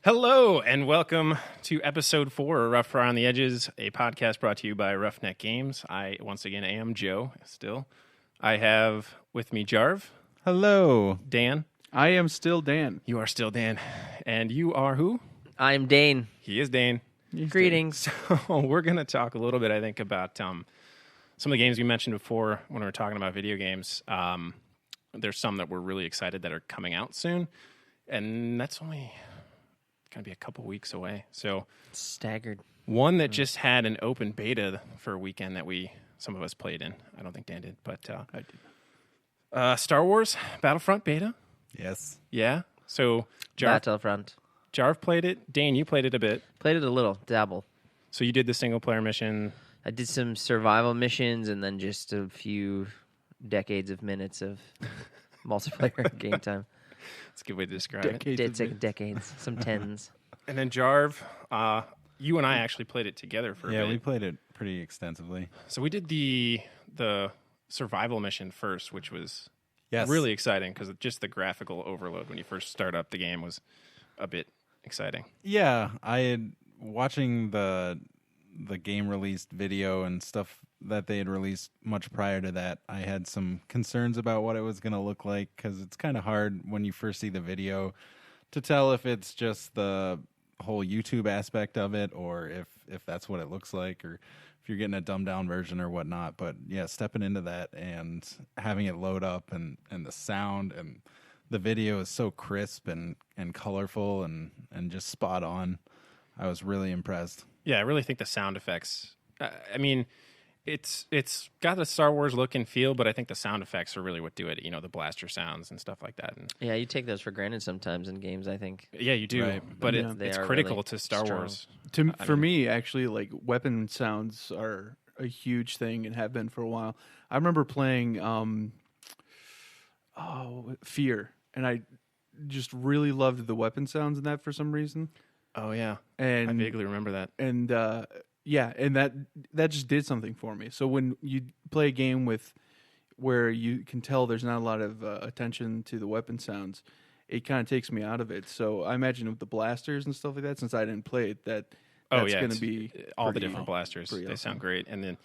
Hello, and welcome to episode 4 of Rough Around the Edges, a podcast brought to you by Roughneck Games. I, once again, am Joe, still. I have with me Jarv. Hello. Dan. I am still Dan. You are still Dan. And you are who? I'm Dane. He is Dane. Greetings. So we're going to talk a little bit, I think, about some of the games we mentioned before when we were talking about video games. There's some that we're really excited that are coming out soon, and that's only going to be a couple weeks away. So Staggered. one that just had an open beta for a weekend that some of us played in. I don't think Dan did, but I did. Star Wars Battlefront beta. Yes. Yeah. So Battlefront. Jarv played it. Dane, you played it a bit. Played it a little, dabble. So you did the single player mission. I did some survival missions and then just a few decades of minutes of multiplayer game time. That's a good way to describe it. Decades, some tens. And then Jarv, you and I actually played it together for a bit. Yeah, we played it pretty extensively. So we did the survival mission first, which was Yes. really exciting because just the graphical overload when you first start up the game was a bit exciting. Yeah, I had watching the game released video and stuff that they had released much prior to that. I had some concerns about what it was going to look like because it's kind of hard when you first see the video to tell if it's just the whole YouTube aspect of it or if that's what it looks like or if you're getting a dumbed down version or whatnot. But yeah, stepping into that and having it load up and the sound and the video is so crisp and colorful and just spot on. I was really impressed. Yeah, I really think the sound effects. I mean, it's got the Star Wars look and feel, but I think the sound effects are really what do it. You know, the blaster sounds and stuff like that. And Yeah, you take those for granted sometimes in games, I think. yeah, you do, Right. but Yeah. it's They are critical really to Star strong. Wars. For me, actually, like weapon sounds are a huge thing and have been for a while. I remember playing Fear, and I just really loved the weapon sounds in that for some reason. Oh yeah, And I vaguely remember that. and that just did something for me. So when you play a game where you can tell there's not a lot of attention to the weapon sounds, it kind of takes me out of it. So I imagine with the blasters and stuff like that, since I didn't play it, that's going to be all the pretty- different blasters. pretty They awesome. sound great, and then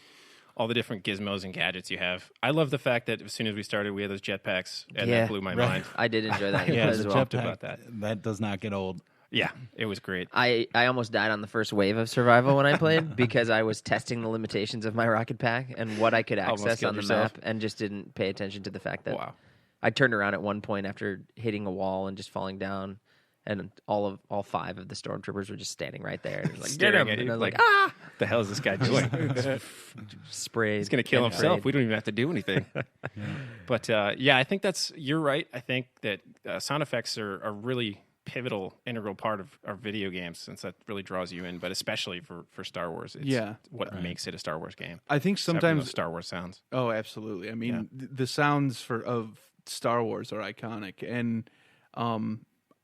all the different gizmos and gadgets you have. I love the fact that as soon as we started, we had those jetpacks, and Yeah. that blew my Right. mind. I did enjoy that Yeah, as the well. jetpack. about that. That does not get old. Yeah, it was great. I almost died on the first wave of survival when I played because I was testing the limitations of my rocket pack and what I could Almost access killed on the yourself. map and just didn't pay attention to the fact that Wow. I turned around at one point after hitting a wall and just falling down, and all 5 of the stormtroopers were just standing right there. And it was like, get Staring him! at And you I was like, like, ah! The hell is this guy doing? Sprayed. He's going to kill and himself. sprayed. We don't even have to do anything. But yeah, I think you're right. I think that sound effects are a really pivotal, integral part of our video games since that really draws you in, but especially for Star Wars. It's what makes it a Star Wars game. I think Except for sometimes those Star Wars sounds. Oh, absolutely. I mean, the sounds of Star Wars are iconic, and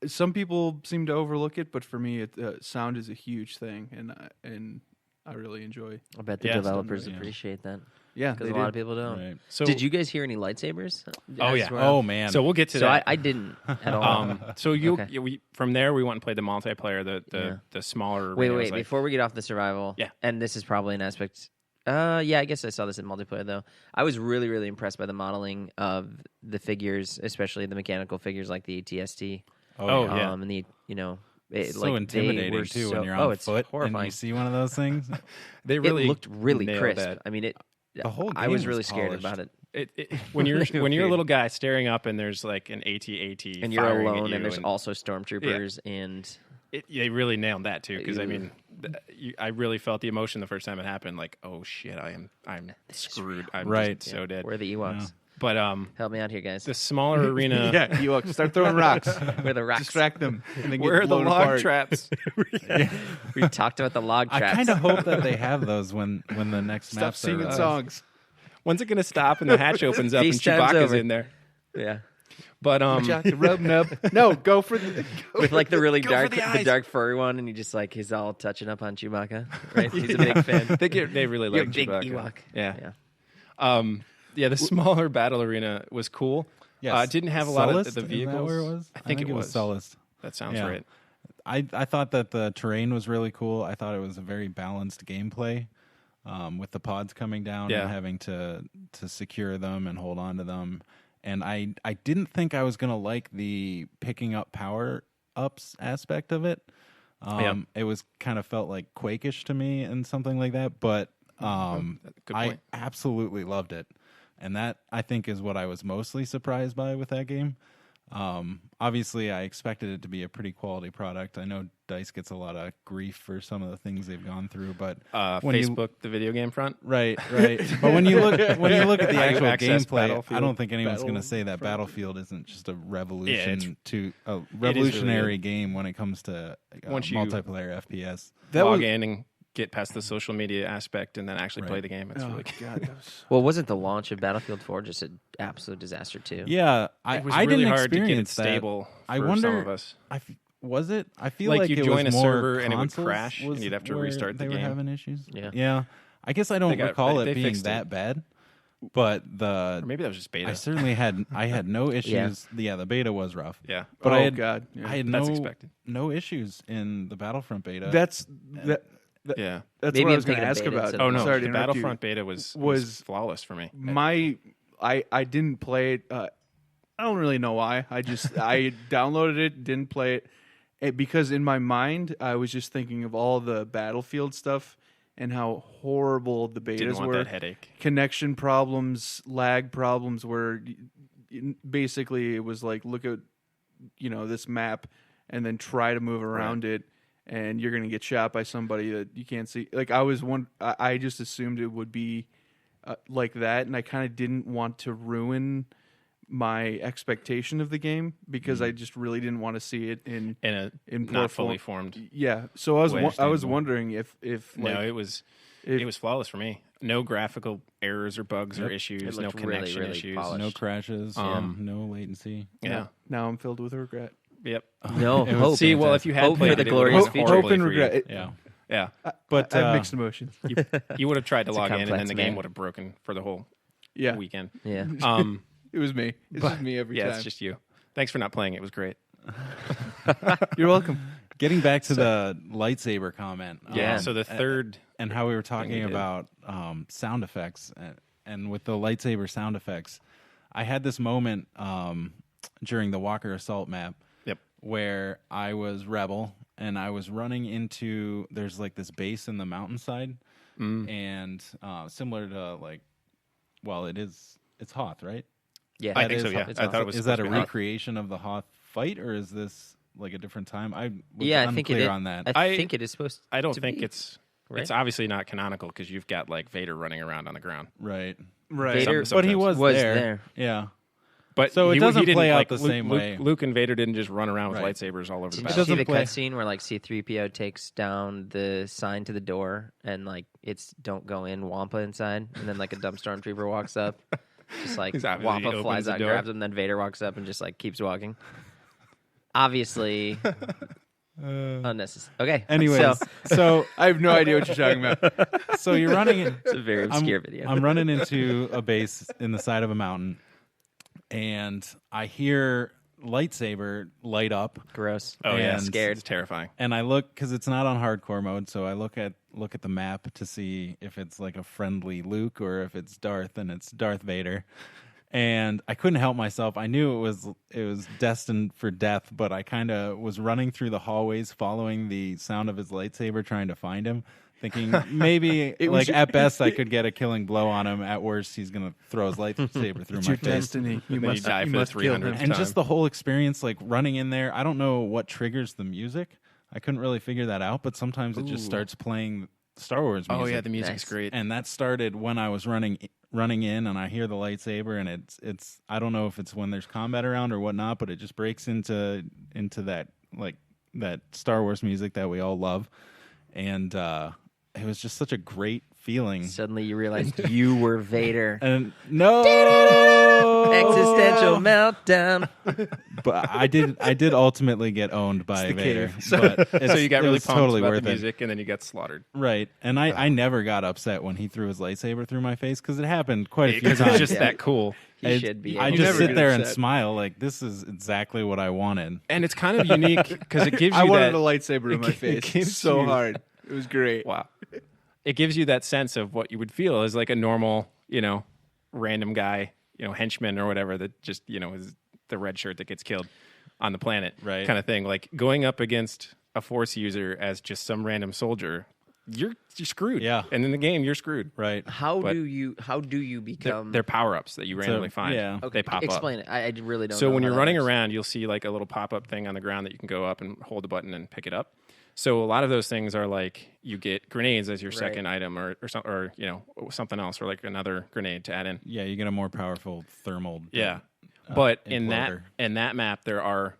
some people seem to overlook it, but for me, sound is a huge thing, and I really enjoy. I bet the Yeah, developers yeah. appreciate that Yeah, because they a lot do. of people don't. Right. So Did you guys hear any lightsabers? Oh, I yeah. swear. Oh man. So we'll get to So that. I didn't at all. So Okay. we from there we went and played the multiplayer, Yeah. the smaller. Wait, arenas, like- before we get off the survival, Yeah. and this is probably an aspect. Yeah, I guess I saw this in multiplayer though. I was really, really impressed by the modeling of the figures, especially the mechanical figures like the ATST. Oh, yeah. And the It's so like, they intimidating were too so- when you're on it's foot and horrifying. you see one of those things. They really it looked really nailed crisp. that. I mean, The whole I game was was really scared polished. about it. When you're Really when you're a weird. little guy staring up and there's like an AT-AT And you're firing at alone, you and there's also stormtroopers, and they really nailed that too because I Ew. mean I really felt the emotion the first time it happened, like, oh shit, I'm screwed. I'm Right. just so dead. we're the Ewoks. Yeah. But Help me out here, guys. the smaller arena, Yeah, you start throwing rocks, We're the rocks. distract them, and then where get are the blown log apart. traps? We talked about the log I traps. kind of hope that they have those when the next Stop maps are singing released. songs. When's it gonna stop and the hatch opens up and Feast time's Chewbacca's over. in there? Yeah. But Rubbing up. No, go for the. With like the really Go for dark, the the eyes. dark furry one, and he just like he's all touching up on Chewbacca. Right? He's a big fan. they really You're a like big Chewbacca. Ewok. Yeah. Yeah. Yeah, the smaller battle arena was cool. Yes. Didn't have a lot of Sullust? the Is that vehicles. where it was? I think it was. Sullust. That sounds Yeah. right. I thought that the terrain was really cool. I thought it was a very balanced gameplay, with the pods coming down and having to secure them and hold on to them. And I didn't think I was gonna like the picking up power ups aspect of it. It was kind of felt like Quake-ish to me and something like that, but I absolutely loved it. And that, I think, is what I was mostly surprised by with that game. Obviously, I expected it to be a pretty quality product. I know DICE gets a lot of grief for some of the things they've gone through, but Facebook, the video game front, right. But when you look at the actual gameplay, I don't think anyone's going to say that Battlefield isn't just a revolutionary game when it comes to multiplayer FPS. Log in and get past the social media aspect and then actually play the game. It's really good. God, Well, wasn't the launch of Battlefield 4 just an absolute disaster too? Yeah, it was I really didn't hard to get it experience that. stable for I wonder, some of us. Was it? I feel Like like you'd it join was a more server and it would consoles crash and you'd have to where restart the they game. were having issues. Yeah. I guess I don't recall they it being fixed that it. bad, but Or maybe that was just beta. I certainly had no issues. Yeah, the beta was rough. Yeah. But Oh, I had God. Yeah. I had That's expected. no issues in the Battlefront beta. That's Yeah. that's Maybe what I I'm was going to thinking of ask beta about. instead Oh of no, Sorry to the interrupt you. Battlefront beta was flawless for me. I didn't play it. I don't really know why. I downloaded it, didn't play it, because in my mind I was just thinking of all the Battlefield stuff and how horrible the Didn't betas want were. that headache. Connection problems, lag problems, where basically it was like, look at this map and then try to move around it, and you're gonna get shot by somebody that you can't see. Like I just assumed it would be like that, and I kind of didn't want to ruin my expectation of the game because I just really didn't want to see it in In poor not fully form. formed. Yeah, so I was Understandable. wondering if No, it was flawless for me. No graphical errors or bugs or issues. It No looked really, connection really issues. polished. no crashes, no latency. Yeah. now I'm filled with regret. Yep. No It was- hope. See, well, if you had Hope played for the it, it would've glorious gone future. horribly Hope and for you. regret. Yeah, Yeah. but I have mixed emotions. You would have tried to a log in, and complex then the game man. would have broken for the whole Yeah, weekend. Yeah. it was me. It's just me every Yeah, time. it's just you. Thanks for not playing. It was great. You're welcome. getting back to the lightsaber comment. Yeah. So the third, and how we were you talking did. about sound effects, and with the lightsaber sound effects, I had this moment during the Walker Assault map Yep. where I was Rebel and I was running into, there's like this base in the mountainside, and similar to it's Hoth, right? Yeah. I think so. Yeah, It's I thought it was. Is that a supposed to be Hoth. recreation of the Hoth fight, or is this like a different time? I was Yeah, I unclear think it is. on that. I I- think it is supposed. I don't to think be, it's. right? It's obviously not canonical because you've got like Vader running around on the ground. Right. Right. Vader Some- But he sometimes. was there. there. Yeah. But So it he doesn't didn't, play out like, the Luke- same Luke- way. Luke and Vader didn't just run around with Right. lightsabers all over the Did you battle. see the doesn't play- cutscene where like C-3PO takes down the sign to the door and like it's "Don't go in" Wampa inside, and then like a dumb stormtrooper walks up, just like He's obviously Wampa opens flies the out, door. grabs him, then Vader walks up and just like keeps walking. Obviously, unnecessary. Okay, Anyways, so I have no idea what you're talking about. so you're running in, it's a very obscure video. I'm running into a base in the side of a mountain, and I hear lightsaber light up, Gross. Oh yeah, and- scared. It's terrifying. and I look because it's not on hardcore mode, so I look at the map to see if it's like a friendly Luke or if it's Darth, and it's Darth Vader. And I couldn't help myself. I knew it was destined for death, but I kind of was running through the hallways, following the sound of his lightsaber, trying to find him, thinking maybe like at best I could get a killing blow on him. At worst, he's gonna throw his lightsaber through It's my your face. destiny. You Then must you die you for the must kill 300th him. And time. just the whole experience, like running in there, I don't know what triggers the music. I couldn't really figure that out, but sometimes it just Ooh. starts playing Star Wars music. Oh yeah, the music's Nice. great. And that started when I was running in, and I hear the lightsaber, and it's I don't know if it's when there's combat around or whatnot, but it just breaks into that like that Star Wars music that we all love, and it was just such a great feeling. Suddenly you realized you were Vader. And no Existential meltdown. But I did ultimately get owned by Vader. But So you got really pumped totally about worth the it. music, and then you got slaughtered. Right. And I never got upset when he threw his lightsaber through my face because it happened quite a few Because times. it's just Yeah. that cool. He should be. I You just never sit get there and upset. smile like this is exactly what I wanted. And it's kind of unique because it gives you I wanted that. a lightsaber in my it face gives so you- hard. It was great. Wow. It gives you that sense of what you would feel as like a normal, random guy, henchman or whatever that just, is the red shirt that gets killed on the planet, Right. kind of thing. Like going up against a Force user as just some random soldier, you're screwed. Yeah. And in the game, you're screwed. Right. How But- do you They're, become? they're power-ups that you randomly find. yeah. Okay, They pop up. explain it. I really don't. So know when how you're that running works. around, you'll see like a little pop-up thing on the ground that you can go up and hold the button and pick it up. So a lot of those things are like you get grenades as your Right. second item, or something else, or like another grenade to add in. Yeah, you get a more powerful thermal. Yeah, but in imploder. that map, there are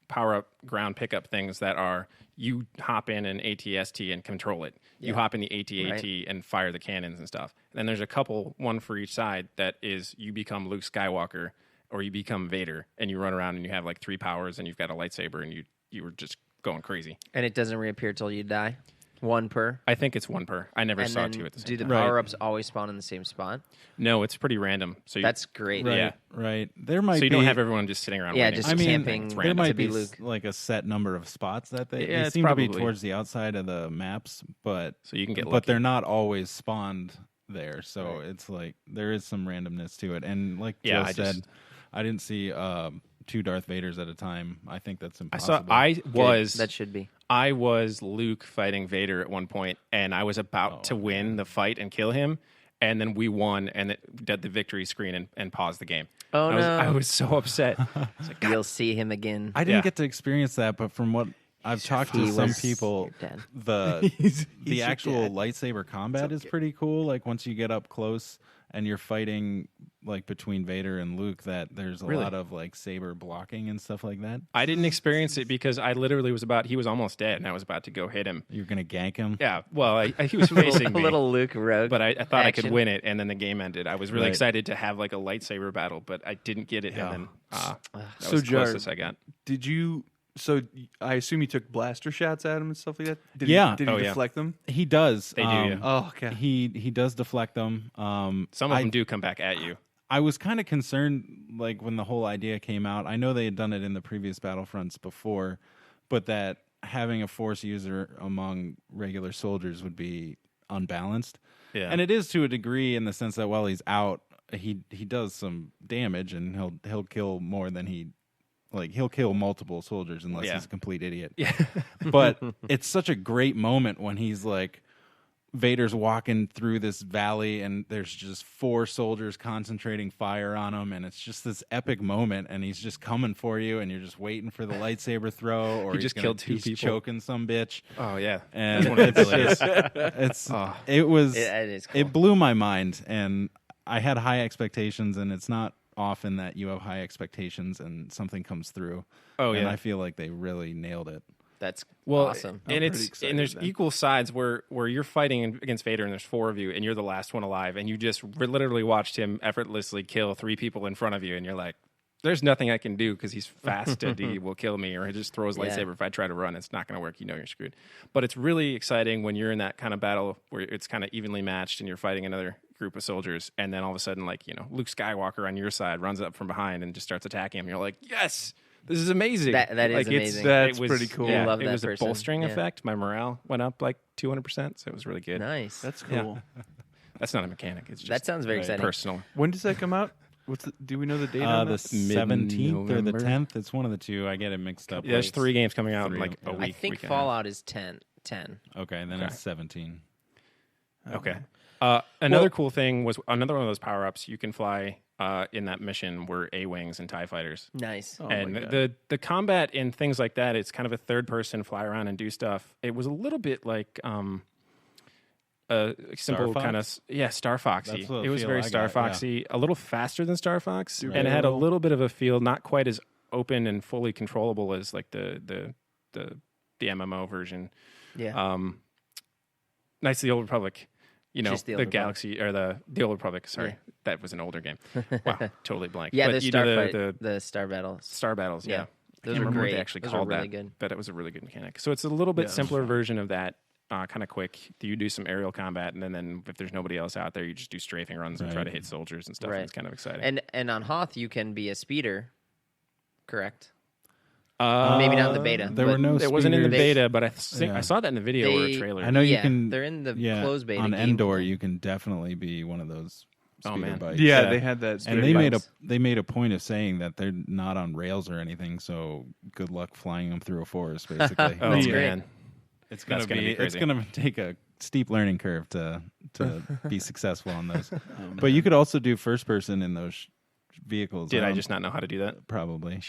power-up ground pickup things that are you hop in an AT-ST and control it. You Yeah. hop in the AT-AT and fire the cannons and stuff. And then there's a couple, one for each side, that is you become Luke Skywalker or you become Vader, and you run around and you have like 3 powers and you've got a lightsaber and you were just going crazy. and it doesn't reappear till you die. One per. I think it's 1 per. I never And saw then 2 at the same do the time. Right. power-ups always spawn in the same spot? No, it's pretty random. So you, That's great. Right. Yeah. Right. There might so you be. don't have everyone just sitting around Yeah, waiting. just I mean, camping It's there random. might to be be Luke. like a set number of spots that Yeah, they it's seem to be probably- towards the outside of the maps, but So you can get but lucky. they're not always spawned there. So it's like there is some randomness to it. And like Yeah, Joe I said, just- I didn't see 2 Darth Vaders at a time. I think that's I saw. impossible. That should be. I was Luke fighting Vader at one point, and I was about to win the fight and kill him, and then we won, and it did the victory screen and paused the game. Oh, And no. I was so upset. You'll see him again. I didn't Yeah. get to experience that, but from what I've talked to He some was people, your dad. the He's the your actual dad. lightsaber combat is pretty cool. Like once you get up close and you're fighting like between Vader and Luke, that there's a Really? lot of like saber blocking and stuff like that. I didn't experience it because I literally he was almost dead, and I was about to go hit him. You're gonna gank him. Yeah, well, he was facing a me. little Luke rogue. But I thought I could action. win it, and then the game ended. I was really Right. excited to have like a lightsaber battle, but I didn't get it, Yeah. and then that So, was the Jared, closest I got. Did you? So I assume you took blaster shots at him and stuff like that. Did Yeah. He, did he Oh, yeah. deflect them? He does. They do, yeah. Oh, okay. He does deflect them. Some of them do come back at you. I was kind of concerned, like when the whole idea came out. I know they had done it in the previous Battlefronts before, but that having a Force user among regular soldiers would be unbalanced. Yeah, And it is to a degree in the sense that while he's out, he does some damage, and he'll kill more than he'll kill multiple soldiers unless Yeah. he's a complete idiot. yeah. But it's such a great moment when he's like, Vader's walking through this valley and there's just 4 soldiers concentrating fire on him, and it's just this epic moment, and he's just coming for you, and you're just waiting for the lightsaber throw, or He he's just gonna- killed 2 he's people. choking some bitch. Oh yeah, And that's one of the it's abilities. just, Oh. it was It is cool. it blew my mind, and I had high expectations, and it's not often that you have high expectations and something comes through. Oh And yeah. I feel like they really nailed it. That's Well, awesome. and I'm it's pretty excited and there's then. equal sides where you're fighting against Vader, and there's 4 of you, and you're the last one alive, and you just literally watched him effortlessly kill 3 people in front of you, and you're like, "There's nothing I can do because he's fast and he will kill me, or he just throws Yeah. lightsaber. If I try to run, it's not going to work. You know you're screwed." But it's really exciting when you're in that kind of battle where it's kind of evenly matched, and you're fighting another group of soldiers, and then all of a sudden, like Luke Skywalker on your side runs up from behind and just starts attacking him. You're like, "Yes." This is amazing. That is Like, it's- amazing. That's it was- pretty cool. Yeah, You love it that was person. a bolstering Yeah. effect. My morale went up like 200%, so it was really good. Nice. That's Yeah. cool. That's not a mechanic. It's just That sounds very Right. exciting. personal. When does that come out? Do we know the date on The that? 17th or the Mid-November. 10th. It's one of the two. I get it mixed up. Yeah, there's with- 3 games coming out in 3, like a yeah. week. I think week and a half. Fallout is 10. Okay, then Okay. it's 17. Okay. Another cool thing was another one of those power ups. You can fly in that mission were A-wings and TIE fighters. Nice. Oh my And God. the combat in things like that, it's kind of a third person fly around and do stuff. It was a little bit like a simple Star kind of Fox? Star Foxy. That's the It was feel very I Star got, Foxy, a little faster than Star Fox, Super and it had a cool. little bit of a feel, not quite as open and fully controllable as like the MMO version. Yeah. Knights of the Old Republic. You know, Just the the Old Republic. Galaxy or the Old Republic. Sorry, Yeah. that was an older game. Wow, totally blank. Yeah, but the you do Starfight, the Star Battles. Star Battles. Yeah, Yeah. I Those can't are remember what great. they actually Those called are really that, good. but it was a really good mechanic. So it's a little bit Yeah, it was simpler fun. version of that. Kind of quick. You do some aerial combat, and then if there's nobody else out there, you just do strafing runs and try Right. to hit soldiers and stuff. Right. And it's kind of exciting. And on Hoth, you can be a speeder, correct? Uh, Maybe not in the beta. There were but no. It wasn't in the speeders. beta, but I think Yeah. I saw that in the video or a They- trailer. I know you Yeah, can. they're in the yeah, closed beta on game. Endor. You can definitely be one of those Oh, speeder man. bikes. Yeah, Yeah. they had that. And speeder they bikes. made a point of saying that they're not on rails or anything. So good luck flying them through a forest. Basically, Oh That's Yeah. great. man, it's That's gonna be it's crazy. gonna take a steep learning curve to be successful on those. But you could also do first person in those vehicles. did I don't- just not know how to do that? probably?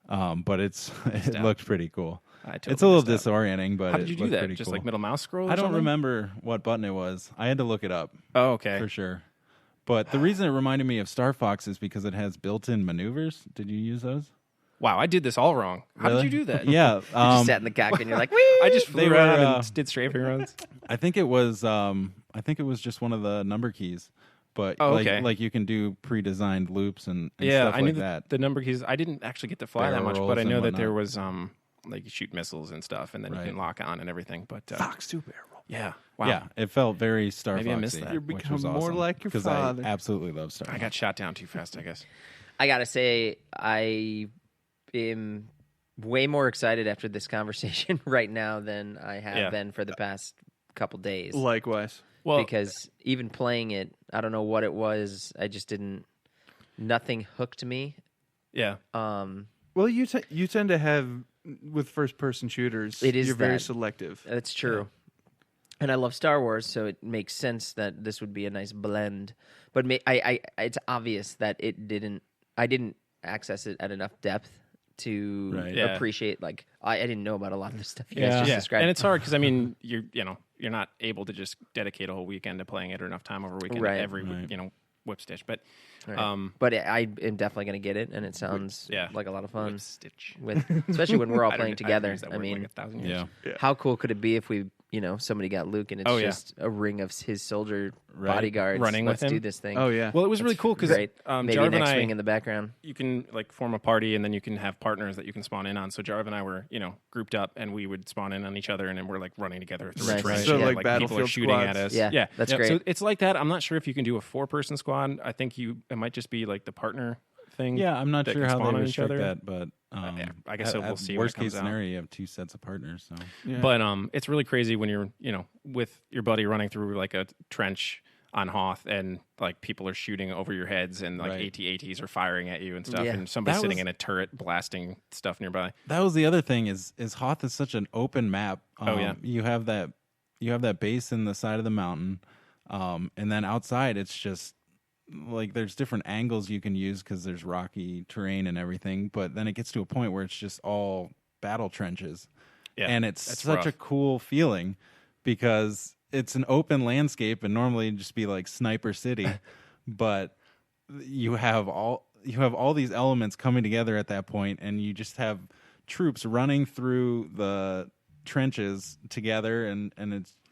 But it out. looked pretty cool. I totally It's a little missed out. disorienting, but How did you it do looked that? pretty Just cool. like middle mouse scroll? Or I don't something? remember what button it was. I had to look it up Oh, okay. for sure. But the reason it reminded me of Star Fox is because it has built-in maneuvers. Did you use those? Wow, I did this all wrong. How Really? did you do that? Yeah, You just sat in the cockpit and you're like, wee! I just flew They were, around uh, and did strafing runs. I think it was. I think it was just one of the number keys. But Oh, okay. like you can do pre-designed loops and Yeah, stuff I knew like that. the number keys. I didn't actually get to fly that Barrel much, rolls but I and know that there whatnot. was like you shoot missiles and stuff, and then you Right. can lock on and everything. But Fox 2 barrel. yeah, wow. Yeah, it felt very Star Maybe I Foxy. missed that. You which become was more awesome, like your 'cause father. I absolutely love Star I Fox. got shot down too fast, I guess. I gotta say, I am way more excited after this conversation right now than I have Yeah. been for the past couple days. Likewise. Well, Because even playing it, I don't know what it was. I just didn't. Nothing hooked me. yeah, Well, you tend to have with first person shooters. It is you're very that. selective. That's true. And I love Star Wars, so it makes sense that this would be a nice blend. But it's obvious that I didn't access it at enough depth to Right. Yeah. appreciate. Like I didn't know about a lot of the stuff you Yeah. guys just yeah, described. and it's hard because I mean you're not able to just dedicate a whole weekend to playing it or enough time over a weekend Right. to every Right. whip stitch. But Right. But I am definitely going to get it, and it sounds yeah. like a lot of fun. whip stitch. Especially when we're all I don't- playing I haven't together. used that I word in mean, like 1,000 years. Yeah, how cool could it be if we, somebody got Luke and it's Oh, yeah. just a ring of his soldier Right. bodyguards Running with Let's him. do this thing. Oh yeah. Well, it was really cool because Great. Maybe Jarv an and I, X-wing in the background. you can like form a party and then you can have partners that you can spawn in on. So Jarv and I were, grouped up and we would spawn in on each other and then we're like running together through Nice. a trench. So, and, like people are Battlefield shooting at squads? us. Yeah, that's great. So it's like that. I'm not sure if you can do a 4-person squad. I think it might just be like the partner thing. yeah. I'm not that sure can how spawn they on each restrict other. that, but Yeah, I guess we'll see when it Worst comes case out. scenario, you have 2 sets of partners. So Yeah. But it's really crazy when you're, with your buddy running through like a trench on Hoth and like people are shooting over your heads and like Right. AT-ATs are firing at you and stuff Yeah. and somebody's That sitting was- in a turret blasting stuff nearby. that was the other thing is Hoth is such an open map. Oh, yeah. You have that base in the side of the mountain, and then outside it's just like there's different angles you can use because there's rocky terrain and everything. But then it gets to a point where it's just all battle trenches, Yeah, and it's that's such rough. a cool feeling because it's an open landscape and normally it'd just be like Sniper City, but you have all these elements coming together at that point, and you just have troops running through the trenches together, and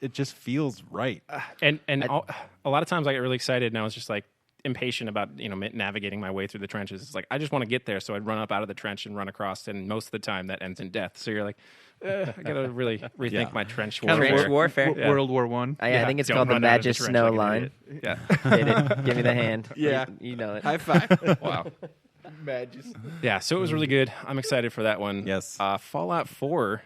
it just feels right. And a lot of times I get really excited and I was just like impatient about navigating my way through the trenches. It's like I just want to get there, so I'd run up out of the trench and run across, and most of the time that ends in death. So you're like, I gotta really rethink Yeah. my trench Kind of warfare. Trench warfare. Yeah. World War One. I think it's don't called the run out of Magus trench Snow like an line. idiot. Yeah. Hit it. Give me the hand. Yeah. You know it. High five. Wow. Magus. Yeah. So it was really good. I'm excited for that one. Yes. Fallout 4.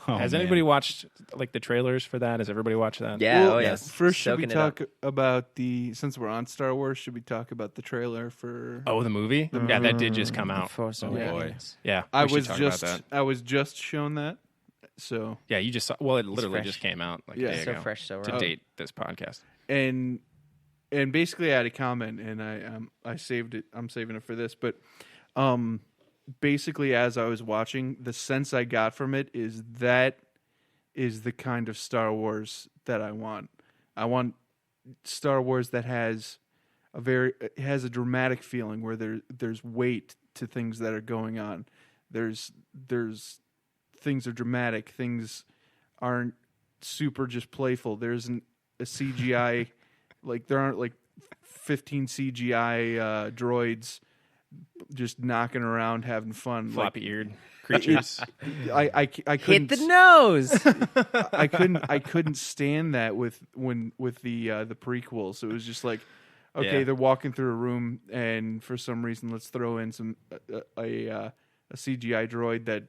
Oh, Has man. anybody watched like the trailers for that? Has everybody watched that? Yeah. Well, Oh yes. First, should we Soaking it up. talk about since we're on Star Wars? Should we talk about the trailer for? Oh, the movie? Yeah, that did just come out. Force Oh, Awakens. Yeah. I we should was talk just about that. I was just shown that. So Yeah, you just saw. Well, it literally fresh. just came out like Yeah. a day So ago. fresh, so to raw. date this podcast. and basically I had a comment and I saved it. I'm saving it for this, but basically as I was watching, the sense I got from it is that is the kind of Star Wars that I want. I want Star Wars that has a dramatic feeling where there's weight to things that are going on. There's things are dramatic, things aren't super just playful. There's an a CGI, like there aren't like 15 CGI droids just knocking around having fun. Floppy-eared creatures. I Hit couldn't the nose. I couldn't stand that with the prequels. It was just like, okay, Yeah. they're walking through a room, and for some reason, let's throw in some a CGI droid that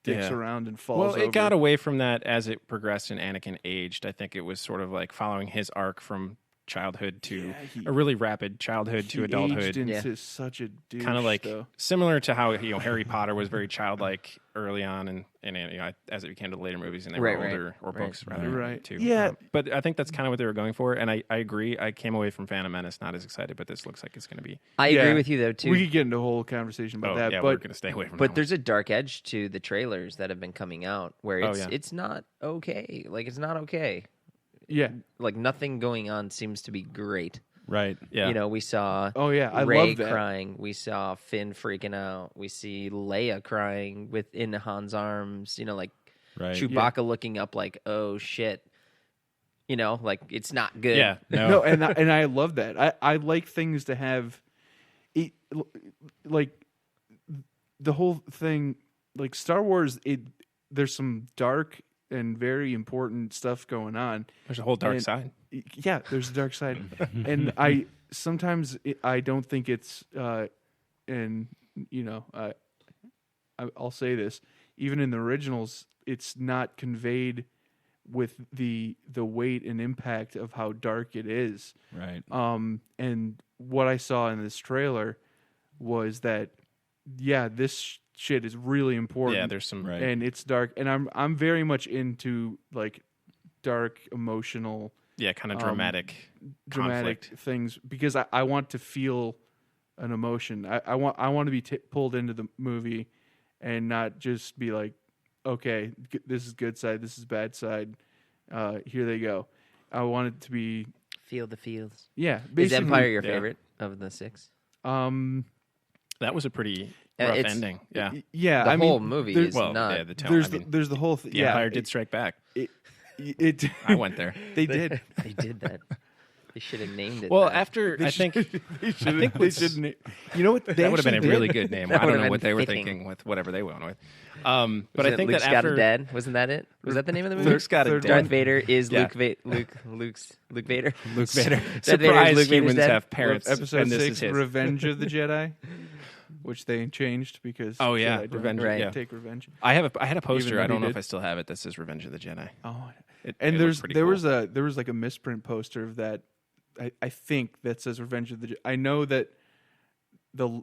dicks Yeah. around and falls Well, over. it got away from that as it progressed and Anakin aged. I think it was sort of like following his arc from childhood to a really rapid childhood to He adulthood. aged into such a douche, Kind of like though. similar to how Harry Potter was very childlike early on, and as it became to the later movies and they were Right, older, or right. books rather, Right. too. Yeah. But I think that's kind of what they were going for, and I agree. I came away from Phantom Menace not as excited, but this looks like it's going to be. I Yeah. agree with you though too. We could get into a whole conversation about that, yeah, we're but going to stay away from. But that there's a dark edge to the trailers that have been coming out where Oh, it's yeah. it's not okay. Like it's not okay. yeah, Like nothing going on seems to be great. Right. one. Yeah, You know, we saw oh yeah, I Rey love that. crying. We saw Finn freaking out. We see Leia crying within Han's arms. You know, like Right. Chewbacca looking up like, oh shit. You know, like it's not good. yeah, no, No, and I love that. I like things to have, like the whole thing, like Star Wars. There's some dark and very important stuff going on. there's a whole dark And- side. Yeah, there's a dark side, and I sometimes I don't think it's and I'll say this, even in the originals, it's not conveyed with the weight and impact of how dark it is. Right. And what I saw in this trailer was that, yeah, this shit is really important. Yeah, there's some. Right. And it's dark, and I'm very much into like dark, emotional, Yeah, kind of dramatic conflict. things because I want to feel an emotion. I want to be pulled into the movie and not just be like, okay, this is good side, this is bad side. Here they go. I want it to be Feel the feels. Is Is Empire your yeah. favorite of the six? That was a pretty rough it's- ending. Yeah, Yeah, The I whole mean, movie there's- is well, not. yeah, the tone. there's I mean, there's the whole thing. the Empire did strike back. It I went there. they did. They did that. They should have named it. Well, that. after I think They should. think They what's- shouldn't. You know what? They that would have been a actually really did. good name. That I don't would've know what been they were fitting. thinking with whatever they went with. But Wasn't I it think Luke's that got after a dad. Wasn't that it? Was that the name of the movie? Luke's got a Third dad. Darth Vader is Yeah. Luke Vader. Luke Vader. Darth Vader is Surprise! Luke Vader's Humans dad? have parents. Episode and this 6, is his. Revenge of the Jedi, which they changed because Oh, yeah, Jedi don't Revenge, Right. yeah. take revenge. I had a poster. though I don't he know did. if I still have it. That says Revenge of the Jedi. Oh, It and looked pretty there cool. was like a misprint poster of that. I think that says Revenge of the Jedi. I know that the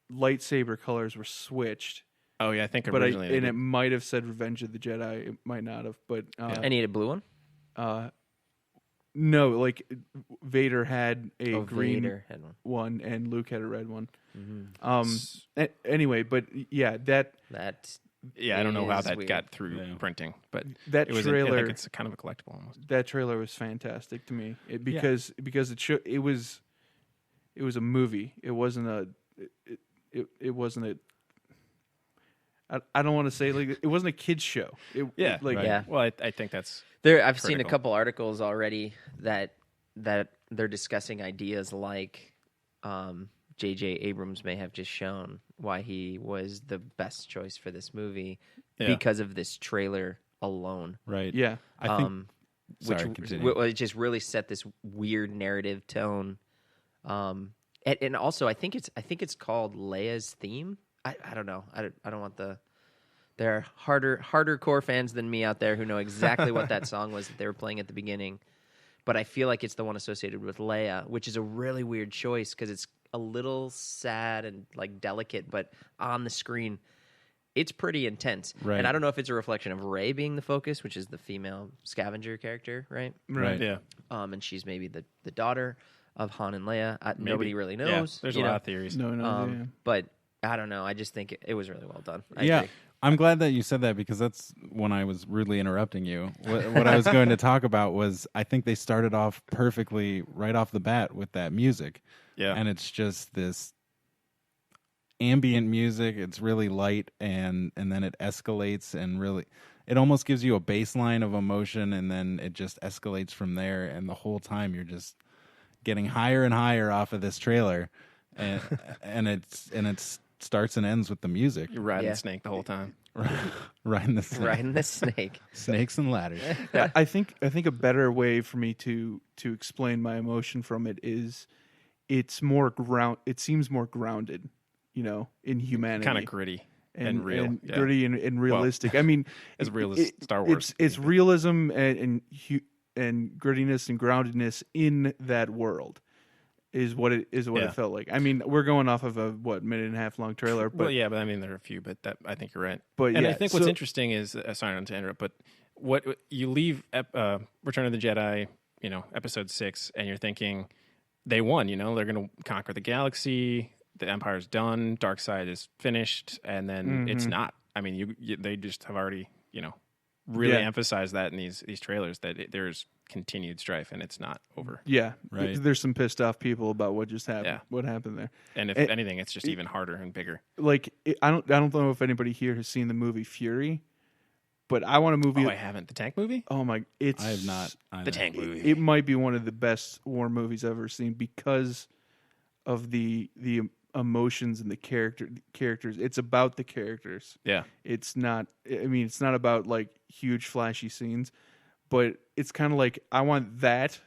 lightsaber colors were switched, Oh yeah, I think but originally. they and did. it might have said Revenge of the Jedi. It might not have, but I need a blue one. no, like Vader had a Oh, green Vader had one. one and Luke had a red one. Mm-hmm. Anyway, but yeah, that Yeah, I don't know how is that weird. got through Yeah. printing, but that it was. I trailer. think it's kind of a collectible almost. That trailer was fantastic to me because it was a movie. It wasn't a it wasn't a. I don't want to say like it wasn't a kids show. Yeah, like right. Yeah. Well, I think that's I've seen a critical. couple articles already that they're discussing ideas like J.J. Abrams may have just shown why he was the best choice for this movie Yeah. because of this trailer alone. Right. yeah. I think. Sorry, continue. It just really set this weird narrative tone. And also, I think it's called Leia's theme. I don't know. I don't want the. There are harder core fans than me out there who know exactly what that song was that they were playing at the beginning. But I feel like it's the one associated with Leia, which is a really weird choice because it's a little sad and like delicate, but on the screen, it's pretty intense. Right. And I don't know if it's a reflection of Rey being the focus, which is the female scavenger character, right? Right. yeah. And she's maybe the daughter of Han and Leia. Nobody really Yeah, knows. there's you a lot know? of theories. No. But I don't know. I just think it was really well done. I Yeah. agree. I'm glad that you said that because that's when I was rudely interrupting you. What I was going to talk about was I think they started off perfectly right off the bat with that music. Yeah. And it's just this ambient music. It's really light and then it escalates and really it almost gives you a baseline of emotion, and then it just escalates from there. And the whole time you're just getting higher and higher off of this trailer, and it starts and ends with the music. You're riding the snake the whole time. Riding the snake. Riding the snake. Snakes and ladders. I think a better way for me to explain my emotion from it is it's more it seems more grounded, in humanity. Kind of gritty and real. And gritty and realistic. Well, I mean, as real as Star Wars. It's realism and grittiness and groundedness in that world is what it felt like. I mean, we're going off of a minute and a half long trailer, but but I mean there are a few, but I think you're right. But I think what's interesting is sorry not to interrupt, but what you leave Return of the Jedi, Episode 6, and you're thinking they won. They're going to conquer the galaxy. The Empire's done. Dark Side is finished, and then it's not. I mean, they just have already really emphasized that in these trailers that there's continued strife and it's not over. Yeah, right. There's some pissed off people about what just happened. Yeah. What happened there? And if anything, it's just even harder and bigger. Like I don't know if anybody here has seen the movie Fury, but I want a movie. Oh, I haven't. The tank movie? Oh my! I have not. The tank movie. It might be one of the best war movies I've ever seen because of the emotions and the characters. It's about the characters. Yeah. It's not. I mean, it's not about like huge flashy scenes, but it's kind of like I want that.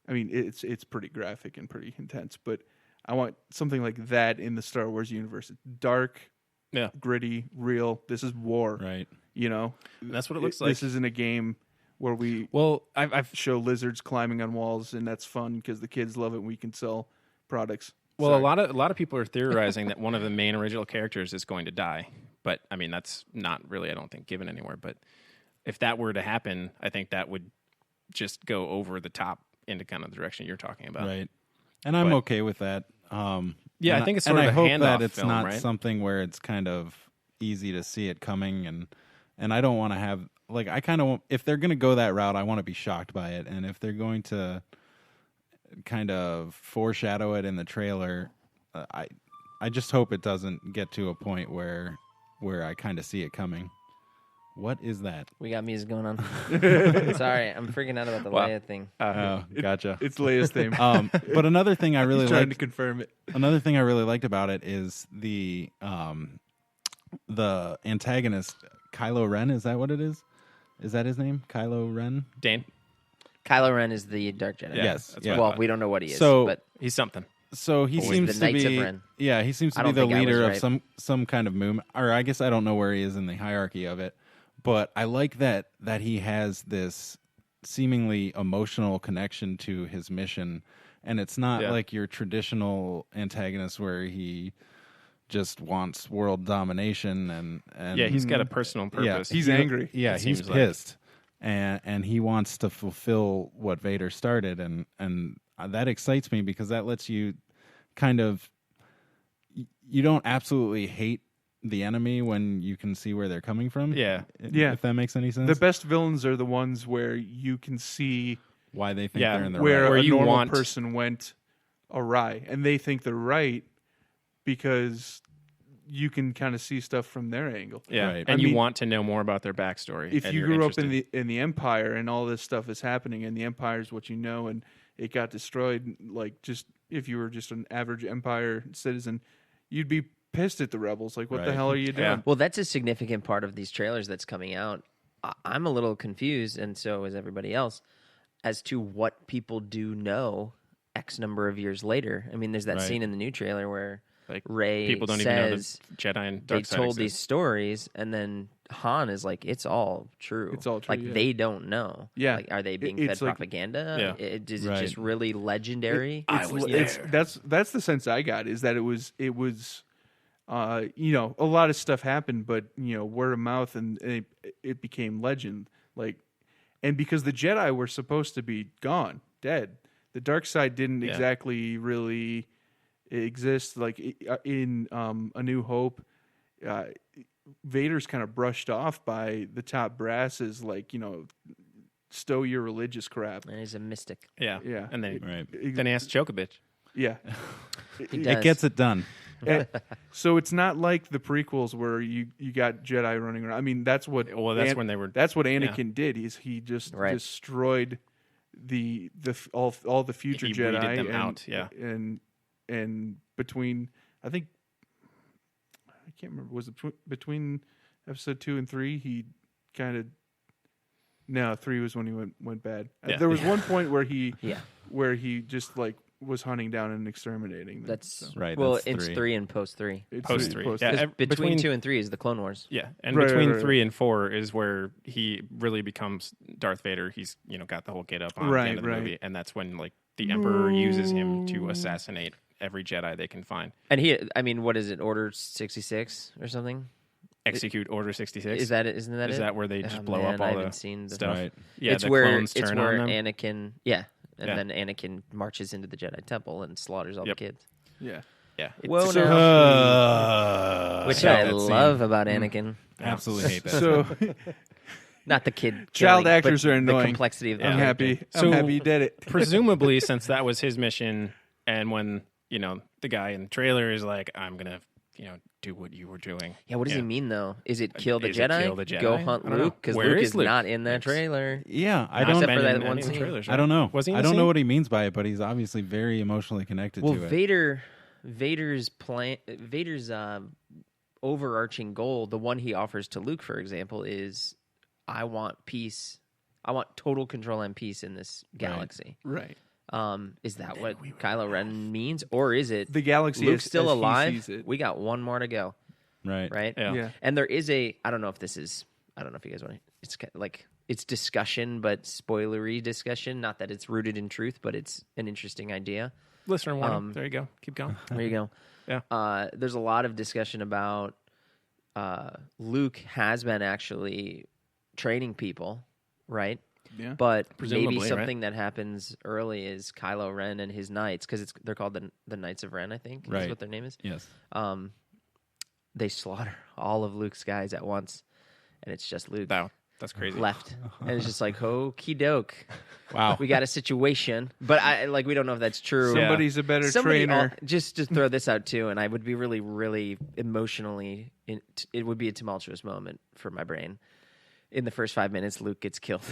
I mean, it's pretty graphic and pretty intense, but I want something like that in the Star Wars universe. It's dark, gritty, real. This is war, right? And that's what it looks like. This isn't a game where we I've show lizards climbing on walls, and that's fun because the kids love it. And we can sell products. Well, a lot of people are theorizing that one of the main original characters is going to die, but I mean that's not really, I don't think, given anywhere. But if that were to happen, I think that would just go over the top into kind of the direction you're talking about, right? And I'm okay with that. I think it's sort of I a hope handoff that it's film, not right? something where it's kind of easy to see it coming, and I don't want to have I kind of if they're going to go that route, I want to be shocked by it, and if they're going to kind of foreshadow it in the trailer, I just hope it doesn't get to a point where I kind of see it coming. What is that? We got music going on. Sorry, I'm freaking out about the Leia thing. Oh, gotcha. It's Leia's theme. But another thing I really trying liked, to confirm it. Another thing I really liked about it is the antagonist, Kylo Ren. Is that what it is? Is that his name? Kylo Ren? Dane? Kylo Ren is the Dark Jedi. Yeah, yes. that's Yeah. what I Well, thought. we don't know what he is, So- but He's something. So he Or seems the to Knights of be. Ren. Yeah, he seems I to be don't the think I was leader of right. some kind of movement, or I guess I don't know where he is in the hierarchy of it. But I like that he has this seemingly emotional connection to his mission, and it's not like your traditional antagonist where he just wants world domination and He's got a personal purpose. He's angry. Yeah, it he's seems like. pissed, and he wants to fulfill what Vader started, and that excites me because that lets you kind of you don't absolutely hate the enemy when you can see where they're coming from. Yeah. If that makes any sense. The best villains are the ones where you can see Why they think Yeah, they're in the where right. Where a you normal want- person went awry, and they think they're right because you can kind of see stuff from their angle. Yeah, Right. and I you mean, want to know more about their backstory. If and you you're grew up interested. in the Empire and all this stuff is happening, and the Empire is what you know, and it got destroyed, like just if you were just an average Empire citizen, you'd be pissed at the rebels. Like, what the Right. hell are you doing? Yeah. well, that's a significant part of these trailers that's coming out. I'm a little confused, and so is everybody else, as to what people do know X number of years later. I mean, there's that Right. scene in the new trailer where Like, Ray people don't even know says the Jedi and they Dark Side told these exist. stories, and then Han is like, "It's all true. It's all true, Like yeah. they don't know. Yeah. Like, are they being It's fed like- propaganda? Yeah. Is it Right. just really legendary? That's the sense I got, is that it was a lot of stuff happened, but word of mouth, and it became legend. Like, and because the Jedi were supposed to be gone, dead, the dark side didn't exactly really exist. Like in A New Hope, Vader's kind of brushed off by the top brass as like, stow your religious crap. And he's a mystic. Yeah, Yeah. and then Right. then he has to choke a bitch. Yeah. He does. It gets it done. So it's not like the prequels where you got Jedi running around. I mean, that's what. That's when they were. That's what Anakin did. He just Right. destroyed all the future He Jedi weeded them out, yeah. and between I can't remember, was it between episode 2 and 3 he kind of. No, 3 was when he went bad. Yeah. There was one point where he just like was hunting down and exterminating them. That's Right, Well, that's it's 3. 3 and post 3. It's Post 3. post- Yeah, Because between 2 and 3 is the Clone Wars. Yeah, and Right, between right. 3 and 4 is where he really becomes Darth Vader. He's got the whole get up on the end of the movie, and that's when like the Emperor uses him to assassinate every Jedi they can find. And what is it? Order 66 or something? Execute Order 66. Is that it? Isn't that it? Is that where they just blow man, up I all haven't the seen the stuff? Right. Yeah, it's the where clones it's turn where on them. Anakin, and Yeah. then Anakin marches into the Jedi Temple and slaughters all Yep. the kids. Yeah. Yeah. Whoa, It's- no. Which hate I that scene. love about Anakin. Absolutely hate that. So Not the kid. Child killing, actors but are annoying. The complexity of the I'm character. happy. So- I'm happy you did it. presumably, since that was his mission, and when the guy in the trailer is like, "I'm gonna, do what you were doing." Yeah, what does he mean though? Is it kill the Is it Jedi? kill the Jedi? Go I hunt don't know. Luke? Because Where Luke is is Luke? not in that Thanks. trailer. Yeah, I Not don't. been for that in one any of the scene. trailers, I right? don't know. Was he in I the don't know scene? what he means by it, but he's obviously very emotionally connected Well, to it. Vader's overarching goal, the one he offers to Luke, for example, is I want peace. I want total control and peace in this galaxy. Right. Is that what Kylo Ren means, or is it The galaxy Luke's as still he alive? sees it. We got one more to go, Right. right? Yeah. Yeah. And there is I don't know if you guys want to. It's like it's discussion, but spoilery discussion. Not that it's rooted in truth, but it's an interesting idea. Listener warning. There you go. Keep going. There you go. Yeah. There's a lot of discussion about Luke has been actually training people, right? Yeah. But Presumably, maybe right? something that happens early is Kylo Ren and his knights, because they're called the Knights of Ren, I think. Is Right. what their name is. Yes. They slaughter all of Luke's guys at once, and it's just Luke Wow, that's crazy. left, and it's just like hokey doke. Wow. We got a situation, but we don't know if that's true. Yeah. Somebody's a better Somebody trainer. just to throw this out too, and I would be really, really emotionally. It would be a tumultuous moment for my brain. In the first 5 minutes, Luke gets killed.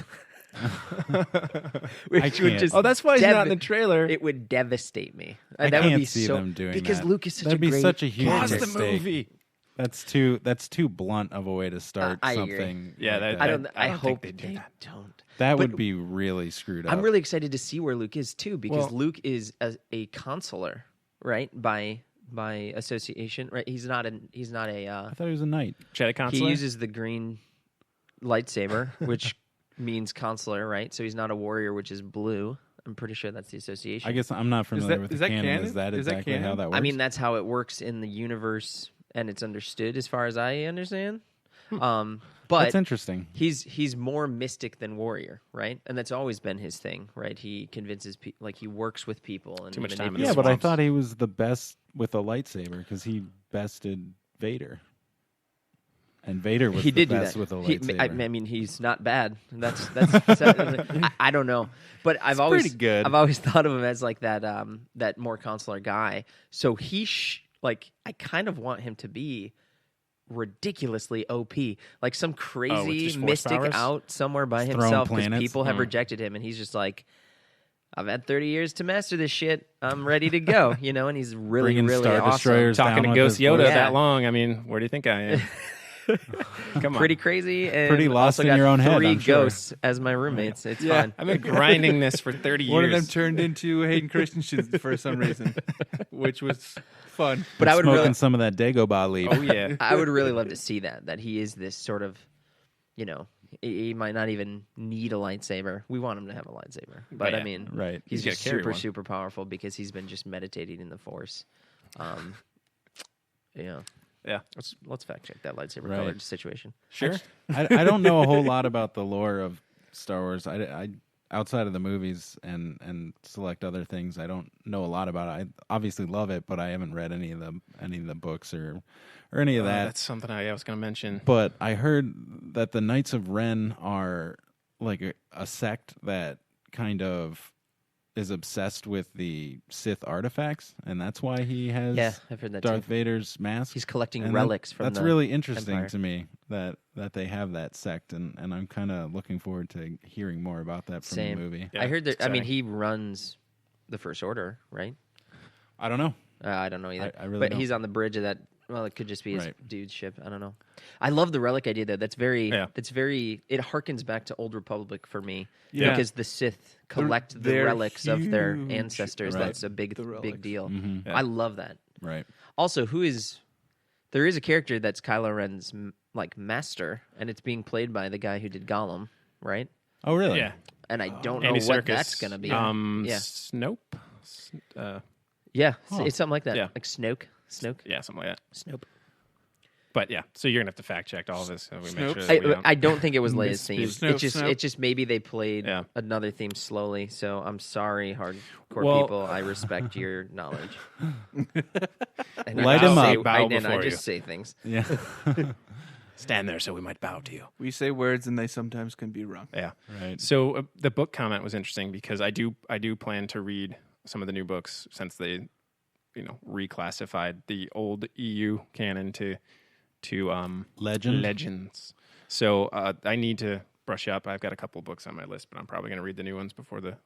Which would can't. just Oh, that's why he's not in the trailer. It would devastate me. I that would can't be see so, them doing because that. Luke is such That'd a be great such a huge Pause character. the mistake. movie. That's too blunt of a way to start I agree. something. Yeah, like that- that. I don't. I I don't think hope they'd do they that. don't. That but would be really screwed up. I'm really excited to see where Luke is too, because Well- Luke is a consular, right? By association, right? He's not a. I thought he was a knight. Jedi He consular. uses the green lightsaber, which means consular, right? So he's not a warrior, which is blue. I'm pretty sure that's the association. I guess I'm not familiar with is the that canon. canon? Is that Is that exactly how canon? that works? I mean, that's how it works in the universe, and it's understood as far as I understand. But that's interesting. he's more mystic than warrior, right? And that's always been his thing, right? He convinces people, like he works with people and Too much time in Yeah, the but I swamps. thought he was the best with a lightsaber because he bested Vader. And Vader was he the did do best that. with a He- lightsaber. I mean, he's not bad. That's I don't know, but I've It's always pretty good. I've always thought of him as like that more consular guy. So I kind of want him to be ridiculously OP, like some crazy just force mystic powers? out somewhere by Throwing himself because planets? people have rejected him, and he's just like, I've had 30 years to master this shit. I'm ready to go, and he's really, Bringing really Star awesome. Destroyers Talking down to with Ghost his Yoda voice. Yeah. that long. I mean, where do you think I am? Come on. Pretty crazy, and Pretty lost also in got your own head, 3 I'm sure. ghosts as my roommates. It's Yeah. fun. I've been grinding this for 30 years. One of them turned into Hayden Christensen for some reason, which was fun. But I would Smoking really, some of that Dagobah leaf. Oh yeah. I would really love to see that he is this sort of, he might not even need a lightsaber. We want him to have a lightsaber, but Yeah. I mean, Right. he's He's just gotta carry super, one. super powerful because he's been just meditating in the Force. Yeah. Yeah. Let's fact check that lightsaber Right. colored situation. Sure. I don't know a whole lot about the lore of Star Wars. I outside of the movies and select other things, I don't know a lot about it. I obviously love it, but I haven't read any of the books or any of that. That's something I was going to mention. But I heard that the Knights of Ren are like a sect that kind of is obsessed with the Sith artifacts, and that's why he has I've heard that Darth too. Vader's mask. He's collecting And relics from that's the really interesting Empire. to me that they have that sect, and I'm kind of looking forward to hearing more about that from Same. the movie. Yeah, I heard that. it's I mean, exciting. he runs the First Order, right? I don't know. I don't know either. I really but don't. he's on the bridge of that. Well, it could just be his Right. dude's ship. I don't know. I love the relic idea though. That's very. Yeah. That's very. It harkens back to Old Republic for me. Yeah. Because the Sith collect the they're relics of their huge. ancestors. Right. That's a big The relics. big deal. Mhm. Yeah. I love that. Right. Also, there is a character that's Kylo Ren's like master, and it's being played by the guy who did Gollum, right? Oh, really? Yeah. And I don't know Andy what Serkis. that's gonna be. Yeah. Snope. Yeah, Huh. it's something like that. Yeah. Like Snoke. Yeah, something like that. Snoke. But yeah, so you're gonna have to fact check all this. So we make sure Snopes. that we don't. I don't think it was Leia's theme. Snoop, Snoop. It's just maybe they played Yeah. another theme slowly. So I'm sorry, hardcore Well- people. I respect your knowledge. And Light I him say- up. Bow and I before just you. say things. Yeah. Stand there so we might bow to you. We say words and they sometimes can be wrong. Yeah. Right. So the book comment was interesting because I do plan to read some of the new books since they, reclassified the old EU canon to Legend. Legends. So I need to brush up. I've got a couple books on my list, but I'm probably going to read the new ones before the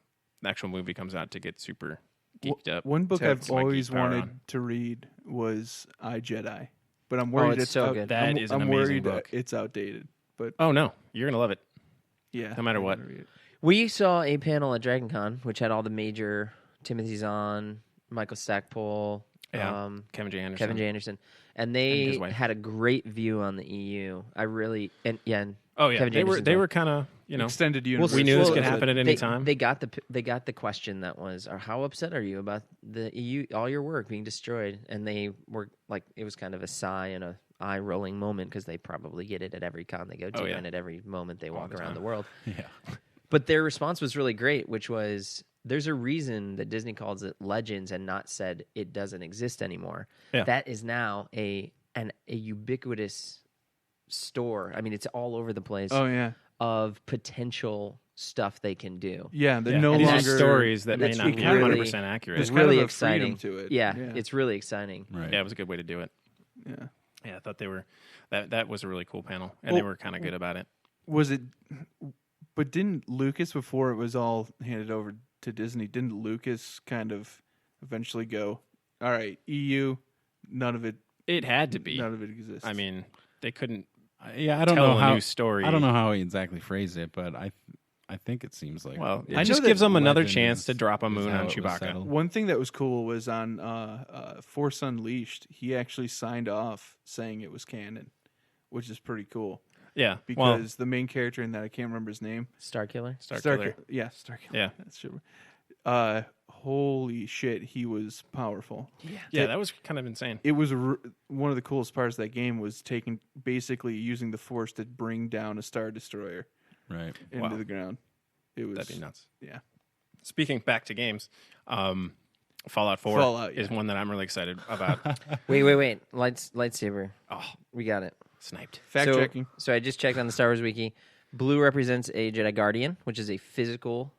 actual movie comes out to get super geeked up. One book to I've get my always geek power wanted on. to read was I, Jedi. But I'm worried it's so out, good. That is an I'm amazing worried book. it's outdated. But Oh no, you're gonna love it. yeah, No matter I'm what. gonna read it. We saw a panel at Dragon Con, which had all the major Timothy Zahn, Michael Stackpole, Yeah. Kevin J. Anderson. Kevin J. Anderson, and And they his wife. had a great view on the EU. And Oh yeah, Kevin J. they were Anderson's wife. kind of Extended universe. we knew this Well, could it's a- happen at any time. They got the question that was, how upset are you about the EU, all your work being destroyed? And they were like, it was kind of a sigh and a eye rolling moment because they probably get it at every con they go to Oh, yeah. and at every moment they walk the around time. the world. Yeah. But their response was really great, which was, there's a reason that Disney calls it Legends and not said it doesn't exist anymore. Yeah. That is now a ubiquitous store. I mean, it's all over the place Oh yeah, of potential stuff they can do. yeah. They're Yeah. no And these are longer stories that may that's not be really- 100% accurate. There's It's kind really of a freedom exciting to it. Yeah, Yeah. it's really exciting. Right. Yeah, it was a good way to do it. Yeah. Yeah, I thought they were that was a really cool panel, and they Well, were kind of good about it. Was it? But didn't Lucas, before it was all handed over to Disney, didn't Lucas kind of eventually go, "All right, EU, none of it It had to be. None of it exists." I mean, they couldn't Yeah, I don't tell know a how. new story. I don't know how he exactly phrased it, but I think it seems like. Well, I it know just that gives them another Legend chance is- to drop a is moon how on it was Chewbacca. settled. one thing that was cool was on Force Unleashed. He actually signed off saying it was canon, which is pretty cool Yeah, because the main character in that, I can't remember his name. Star Killer. Starkiller. Yeah, Starkiller. Yeah. That's true. Holy shit, he was powerful. Yeah, that was kind of insane. It was one of the coolest parts of that game was basically using the Force to bring down a Star Destroyer Right. into Wow. the ground. It was That'd be nuts. Yeah. Speaking back to games, Fallout 4 Fallout, is yeah. one that I'm really excited about. Wait. Lightsaber. Oh, We got it. sniped. Fact checking. So I just checked on the Star Wars wiki. Blue represents a Jedi Guardian, which is a physical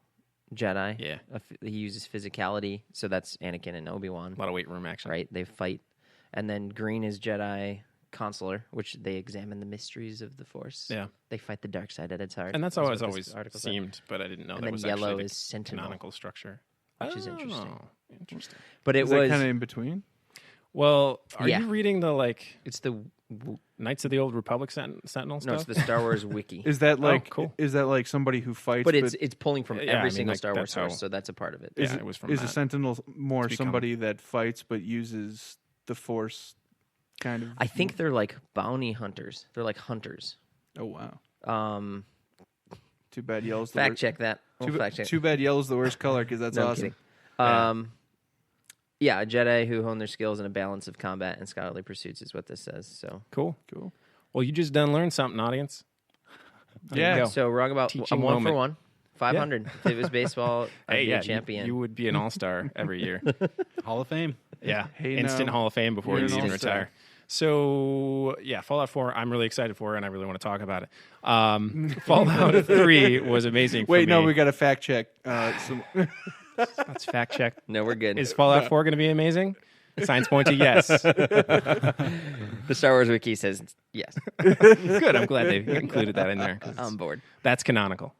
Jedi. Yeah. He uses physicality, so that's Anakin and Obi-Wan, A lot of weight room action. right? They fight. And then green is Jedi Consular, which they examine the mysteries of the Force. Yeah. They fight the dark side at its heart. And that's how what it's this always article said. seemed, but I didn't know And that then was yellow actually the is Sentinel, canonical structure. which is interesting. Oh, interesting. But it Is that was kind of in between? Well, are Yeah. you reading the it's the Knights of the Old Republic Sentinel no, stuff? it's the Star Wars wiki. Is that like cool. Is that like somebody who fights? But it's pulling from Yeah, every I mean, single like, Star Wars that's how- source, so that's a part of it. Yeah, is it was from is that. a Sentinel more It's become- somebody that fights but uses the Force kind of? I think they're like bounty hunters. They're like hunters. Oh wow! Too bad yellow's the Fact worst. check that. We'll fact check. Too bad yellow's the worst color because that's No, I'm awesome. kidding. Yeah, a Jedi who hone their skills in a balance of combat and scholarly pursuits is what this says. So, Cool. Cool. Well, you just done learned something, audience. There you Yeah. go. so wrong about Teaching I'm 1 moment. for 1, 500. If it was baseball, I'd Hey, be yeah, a champion. You would be an all-star every year. Hall of Fame. Yeah, Hey, instant now, Hall of Fame before you're you an even all-star. retire. So yeah, Fallout 4, I'm really excited for, and I really want to talk about it. Fallout 3 was amazing. For Wait, no, me. we got to fact check. Let's fact check. No, we're good. Is Fallout 4 going to be amazing? Signs point to yes. The Star Wars wiki says yes. Good. I'm glad they included that in there. 'Cause On board. that's canonical.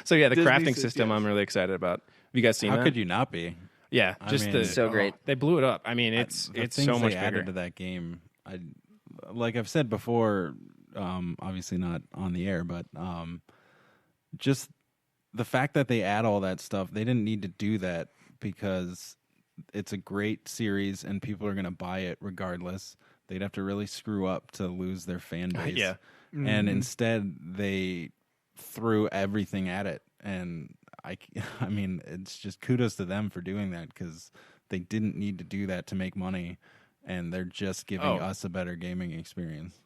So yeah, the Disney crafting says system yes. I'm really excited about. Have you guys seen How that? could you not be? Yeah, I just mean, the So great. They blew it up. I mean, The it's things so much they added bigger. to that game. Like I've said before, obviously not on the air, but just the fact that they add all that stuff, they didn't need to do that because it's a great series and people are going to buy it regardless. They'd have to really screw up to lose their fan base. Yeah. And instead they threw everything at it. And I mean, it's just kudos to them for doing that because they didn't need to do that to make money. And they're just giving us a better gaming experience.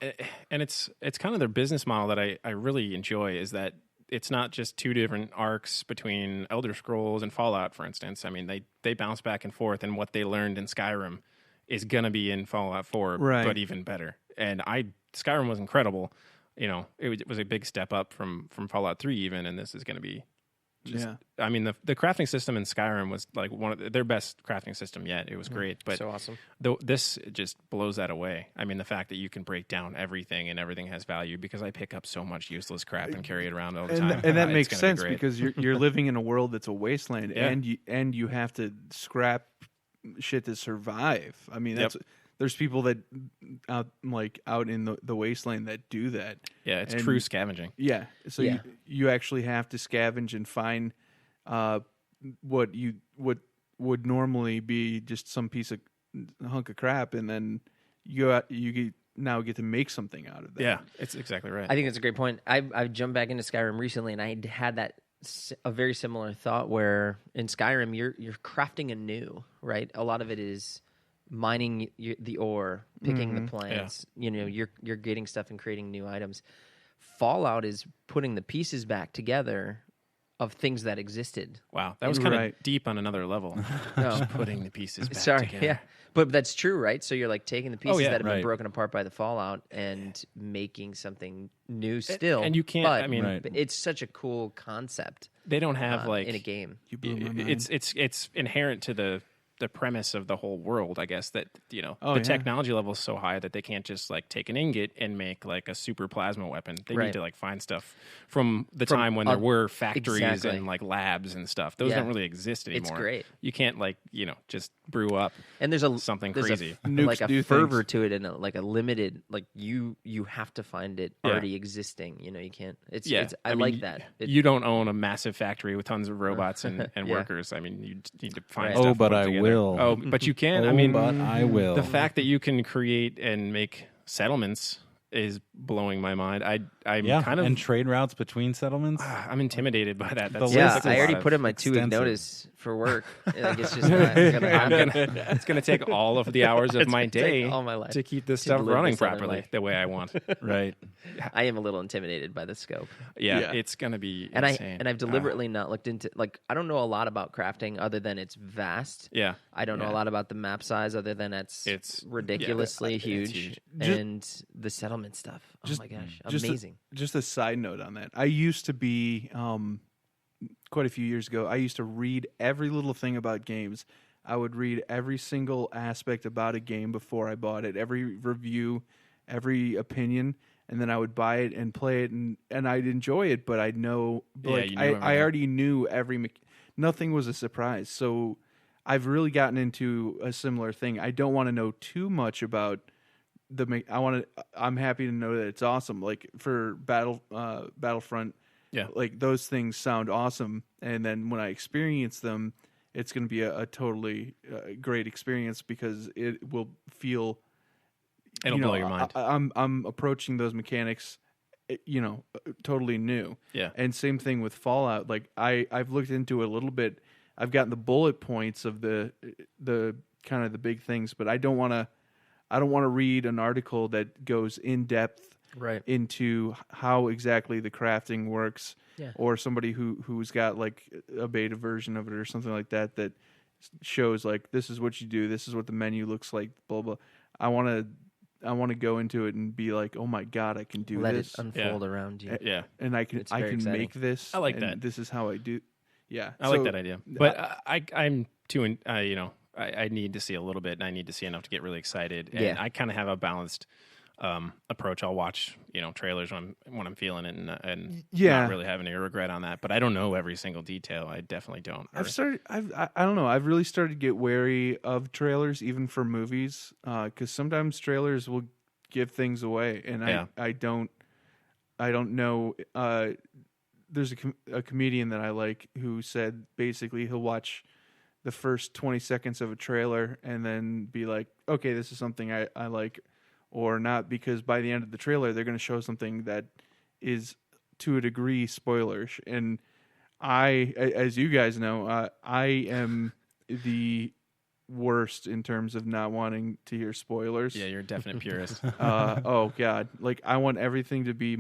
And it's kind of their business model that I really enjoy is that it's not just two different arcs between Elder Scrolls and Fallout, for instance. I mean, they bounce back and forth, and what they learned in Skyrim is going to be in Fallout 4, Right. but even better. And Skyrim was incredible. You know, it was a big step up from Fallout 3 even, and this is going to be just, Yeah. I mean, the crafting system in Skyrim was like one of their best crafting system yet. It was great, but So awesome. this just blows that away. I mean, the fact that you can break down everything and everything has value because I pick up so much useless crap and carry it around all the time. And that It's makes gonna be sense great. because you're living in a world that's a wasteland, Yeah. and you have to scrap shit to survive. I mean, there's people that out in the wasteland that do that. Yeah, it's and- true scavenging. Yeah, so Yeah. you actually have to scavenge and find what would normally be just some piece of hunk of crap, and then you now get to make something out of that. Yeah, it's exactly right. I think that's a great point. I've jumped back into Skyrim recently, and I had a very similar thought where in Skyrim you're crafting anew, right? A lot of it is mining the ore, picking the plants. You know, you're getting stuff and creating new items. Fallout is putting the pieces back together of things that existed. Wow, that was kind of Right. deep on another level. No. Just putting the pieces back Sorry, together. yeah. But that's true, right? So you're like taking the pieces yeah, that have been right. broken apart by the Fallout and making something new still. and you can't- But I mean- Right. it's such a cool concept They don't have like in a game. You blew my mind. it's inherent to the premise of the whole world, I guess, that the yeah. technology level is so high that they can't just like take an ingot and make like a super plasma weapon. They Right. need to like find stuff from the time when there were factories exactly. and like labs and stuff. Those Yeah. don't really exist anymore. It's great. You can't like, just brew up And there's something there's crazy. Nukes like a do fervor things. to it, and a limited like you have to find it Yeah. already existing. You know, you can't. It's Yeah, I mean, like that. You don't own a massive factory with tons of robots and Yeah. workers. I mean, you need to find Right. stuff. Oh, and but put it I together. will. Oh, but you can. I Oh, mean, but I will. the fact that you can create and make settlements is blowing my mind. I'm kind of and trade routes between settlements. I'm intimidated by that. That's, The Yeah, list I is already put in my 2 week extensive. notice for work. Like it's just not gonna happen. it's going to take all of the hours of It's my gonna take day all my life to keep this to stuff live running this other properly life. the way I want. Right. I am a little intimidated by the scope. Yeah, it's going to be And insane. I've deliberately not looked into I don't know a lot about crafting other than it's vast. Yeah. I don't know Yeah. a lot about the map size other than it's ridiculously it's huge. huge. And the settlement stuff. Oh my gosh, amazing. Just a side note on that. I used to be quite a few years ago. I used to read every little thing about games. I would read every single aspect about a game before I bought it, every review, every opinion, and then I would buy it and play it, and I'd enjoy it. But I'd know, like you knew I everything. already knew nothing was a surprise. So I've really gotten into a similar thing. I don't want to know too much about I'm happy to know that it's awesome. Like for Battlefront, Yeah. like those things sound awesome, and then when I experience them, it's going to be a totally great experience because it will feel. It'll blow your mind. I'm approaching those mechanics, totally new. Yeah. And same thing with Fallout. Like I've looked into it a little bit. I've gotten the bullet points of the kind of the big things, but I don't want to read an article that goes in depth Right. into how exactly the crafting works, Yeah. or somebody who's got like a beta version of it or something like that shows like this is what you do, this is what the menu looks like, blah blah. I want to go into it and be like, oh my god, I can do Let this, it unfold around you. Yeah. and I can It's very exciting. make this. I like and that. This is how I do. Yeah, I like that idea, but I'm too. I need to see a little bit, and I need to see enough to get really excited. And I kind of have a balanced approach. I'll watch trailers when I'm feeling it, and not really having any regret on that. But I don't know every single detail. I definitely don't. I don't know. I've really started to get wary of trailers, even for movies, because sometimes trailers will give things away, and I don't know. There's a comedian that I like who said basically he'll watch the first 20 seconds of a trailer and then be like, okay, this is something I like or not, because by the end of the trailer, they're going to show something that is to a degree spoilers. And as you guys know, I am the worst in terms of not wanting to hear spoilers. Yeah, you're a definite purist. Oh God. Like I want everything to be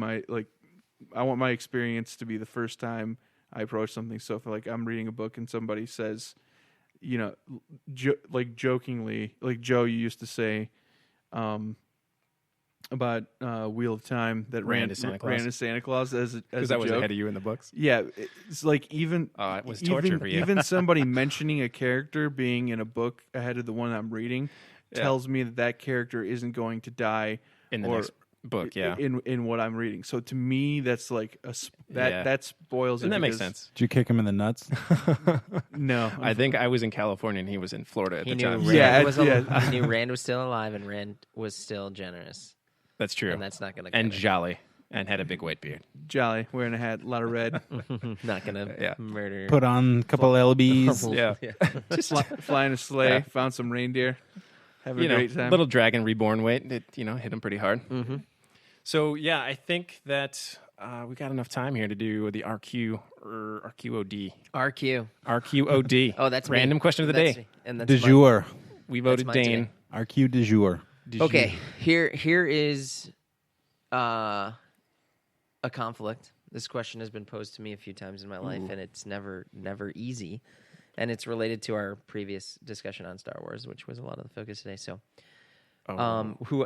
I want my experience to be the first time I approach something. So if I'm reading a book and somebody says, jokingly, like Joe, you used to say, about Wheel of Time that ran to Santa Claus as a because that joke. Was ahead of you in the books. Yeah, it's like even it was torture for you. Even somebody mentioning a character being in a book ahead of the one I'm reading tells me that character isn't going to die in the next book. Yeah, in what I'm reading. So to me, that's like that spoils it. And that makes sense. Did you kick him in the nuts? No, I think I was in California and he was in Florida at the time. He knew Rand was still alive and Rand was still generous. That's true. And that's not going to And jolly. And had a big white beard. Jolly, wearing a hat, a lot of red. Not going to murder. Put on a couple LBs. Yeah. Just flying a sleigh, found some reindeer. Having a great time. Little dragon reborn weight. It, hit him pretty hard. Mm-hmm. So, yeah, I think that we got enough time here to do the RQ or RQOD. RQOD. Oh, that's Random me. question of the day. And that's Du jour. We voted Dane. RQ du jour. Okay, here is a conflict. This question has been posed to me a few times in my life, and it's never easy. And it's related to our previous discussion on Star Wars, which was a lot of the focus today. So,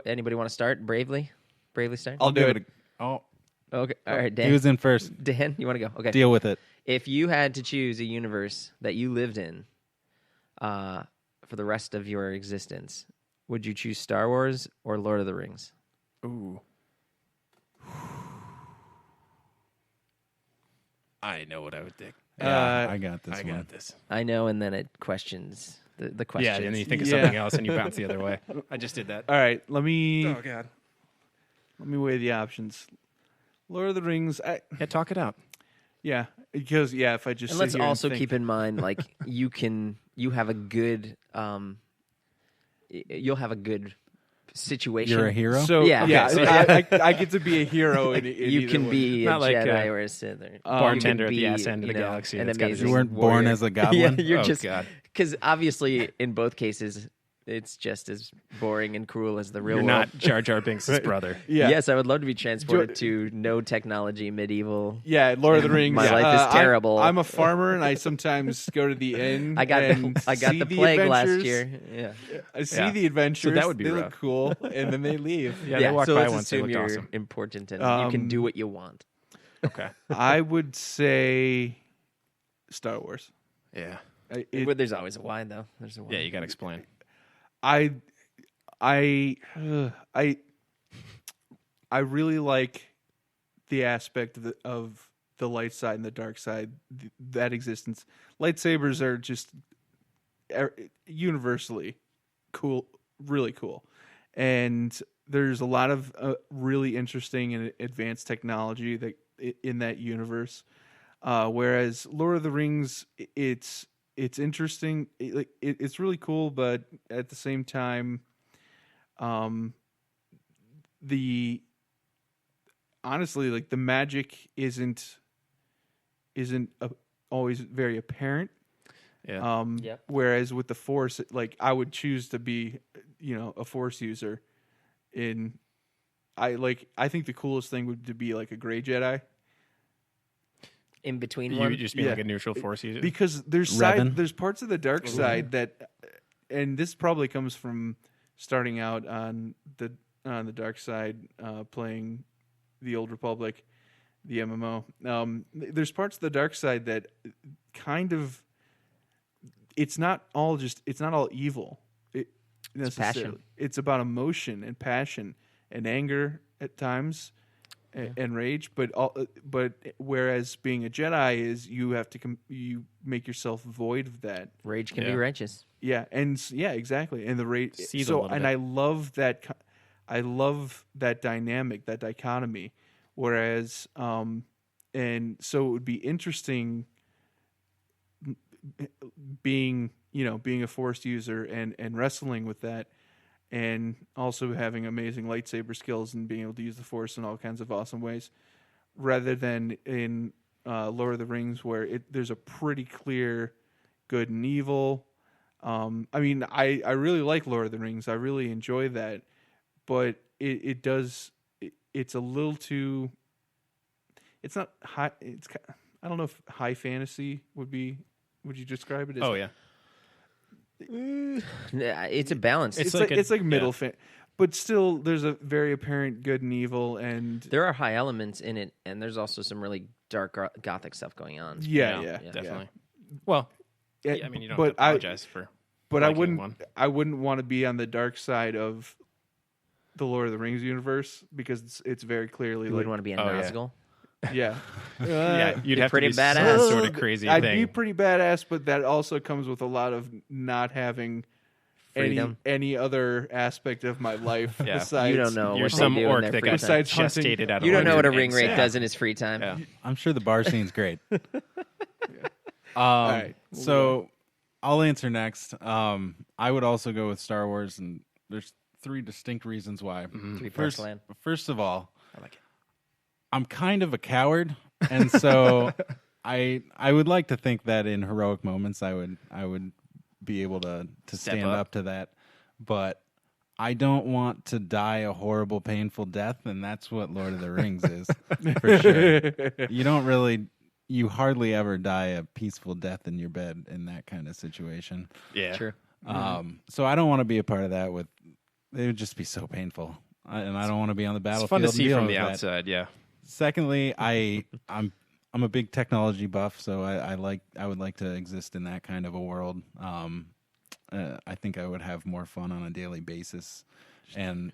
anybody want to start? Bravely start? I'll do it. Oh, okay. All right, Dan. He was in first. Dan, you want to go? Okay. Deal with it. If you had to choose a universe that you lived in for the rest of your existence, would you choose Star Wars or Lord of the Rings? Ooh. I know what I would think. Yeah, I got this. I got this. I know, and then it questions the questions. Yeah, and then you think of something else and you bounce the other way. I just did that. All right, let me God. Let me weigh the options. Lord of the Rings. Talk it out. Yeah, because if I just and sit let's here also and think, keep in mind, like you have a good you'll have a good situation. You're a hero? So Yeah. so I get to be a hero. in You can be a Not like Jedi a or a Sith. Or, bartender at you the can ass end of the galaxy. An That's gotta amazing You weren't born warrior. as a goblin? Yeah, you're Oh, just God. because obviously in both cases it's just as boring and cruel as the real You're world. not Jar Jar Binks' brother. Yeah. Yes, I would love to be transported to no technology, medieval. Yeah, Lord of the Rings. My life is terrible. I'm a farmer, and I sometimes go to the inn. I got see the plague last adventures. year. Yeah. I see the adventures. So that would be they rough. look cool, and then they leave. Yeah, they walked so by let's once. They assume looked you're awesome. important and you can do what you want. Okay. I would say Star Wars. Yeah. But there's always a why, though. There's a why. Yeah, you got to explain. I really like the aspect of the light side and the dark side, that existence. Lightsabers are just universally cool, really cool. And there's a lot of really interesting and advanced technology that in that universe. Whereas Lord of the Rings, it's interesting. It's really cool, but at the same time, honestly, like the magic isn't always very apparent. Yeah. Whereas with the Force, like I would choose to be, a Force user. I think the coolest thing would be like a gray Jedi. In between You one? would just be like a neutral force user? Because there's parts of the dark side that, and this probably comes from starting out on the dark side, playing the Old Republic, the MMO. There's parts of the dark side that kind of, it's not all evil. Necessarily. Passion. It's about emotion and passion and anger at times and rage. But whereas being a Jedi is you have to you make yourself void of that. Rage can be righteous. Yeah, and exactly. And the rage. Seethe a little bit. I love that. I love that dynamic, that dichotomy. Whereas, and so it would be interesting being a Force user and wrestling with that, and also having amazing lightsaber skills and being able to use the Force in all kinds of awesome ways, rather than in Lord of the Rings where there's a pretty clear good and evil. I mean, I really like Lord of the Rings. I really enjoy that, but it's a little too. It's not high. I don't know if high fantasy would be. Would you describe it as? Oh yeah. It's a balance. It's like middle but still there's a very apparent good and evil, and there are high elements in it, and there's also some really dark gothic stuff going on. Yeah, definitely. Well, I mean, you don't have to apologize for. But liking one. I wouldn't want to be on the dark side of the Lord of the Rings universe, because it's very clearly You wouldn't want to be in Nazgul. Yeah. Yeah, you'd have pretty to be badass. some sort of crazy I'd thing. be pretty badass, but that also comes with a lot of not having Freedom. any other aspect of my life Yeah. besides. You don't know You're what they some do in orc their that free got time. Besides hunting. gestated out of You don't know what a organ ring eggs. rate does in his free time. Yeah. I'm sure the bar scene's great. All right. So I'll answer next. I would also go with Star Wars, and there's 3 distinct reasons why. Three-part plan. First of all, I like it. I'm kind of a coward, and so I would like to think that in heroic moments I would be able to stand up to that, but I don't want to die a horrible, painful death, and that's what Lord of the Rings is for sure. You hardly ever die a peaceful death in your bed in that kind of situation. Yeah, True. So I don't want to be a part of that. It would just be so painful, and I don't want to be on the it's battlefield. fun to see dealing from with the that. outside. Yeah, Secondly, I'm a big technology buff, so I would like to exist in that kind of a world. I think I would have more fun on a daily basis. And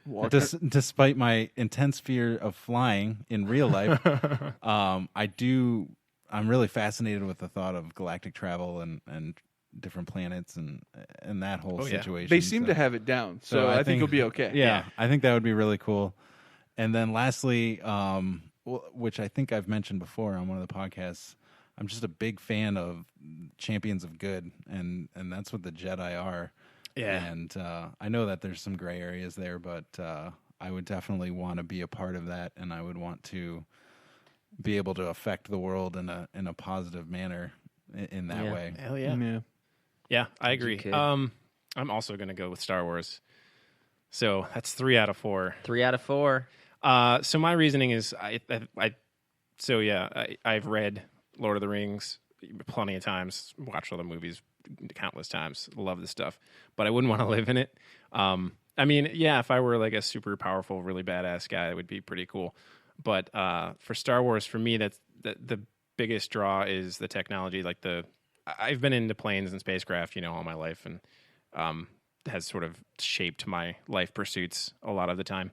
despite my intense fear of flying in real life, I'm really fascinated with the thought of galactic travel and different planets and that whole situation. They seem to have it down, so I think you'll be okay. Yeah, I think that would be really cool. And then lastly, which I think I've mentioned before on one of the podcasts, I'm just a big fan of champions of good, and that's what the Jedi are. Yeah. And I know that there's some gray areas there, but I would definitely want to be a part of that, and I would want to be able to affect the world in a positive manner in that way. Hell yeah. Yeah, I agree. could. I'm also going to go with Star Wars. So that's 3 out of 4. 3 out of 4. So my reasoning is, I've read Lord of the Rings plenty of times, watched all the movies countless times, love this stuff, but I wouldn't want to live in it. I mean, yeah, if I were like a super powerful, really badass guy, it would be pretty cool. But for Star Wars, for me, that's the biggest draw is the technology. Like I've been into planes and spacecraft, all my life, and has sort of shaped my life pursuits a lot of the time.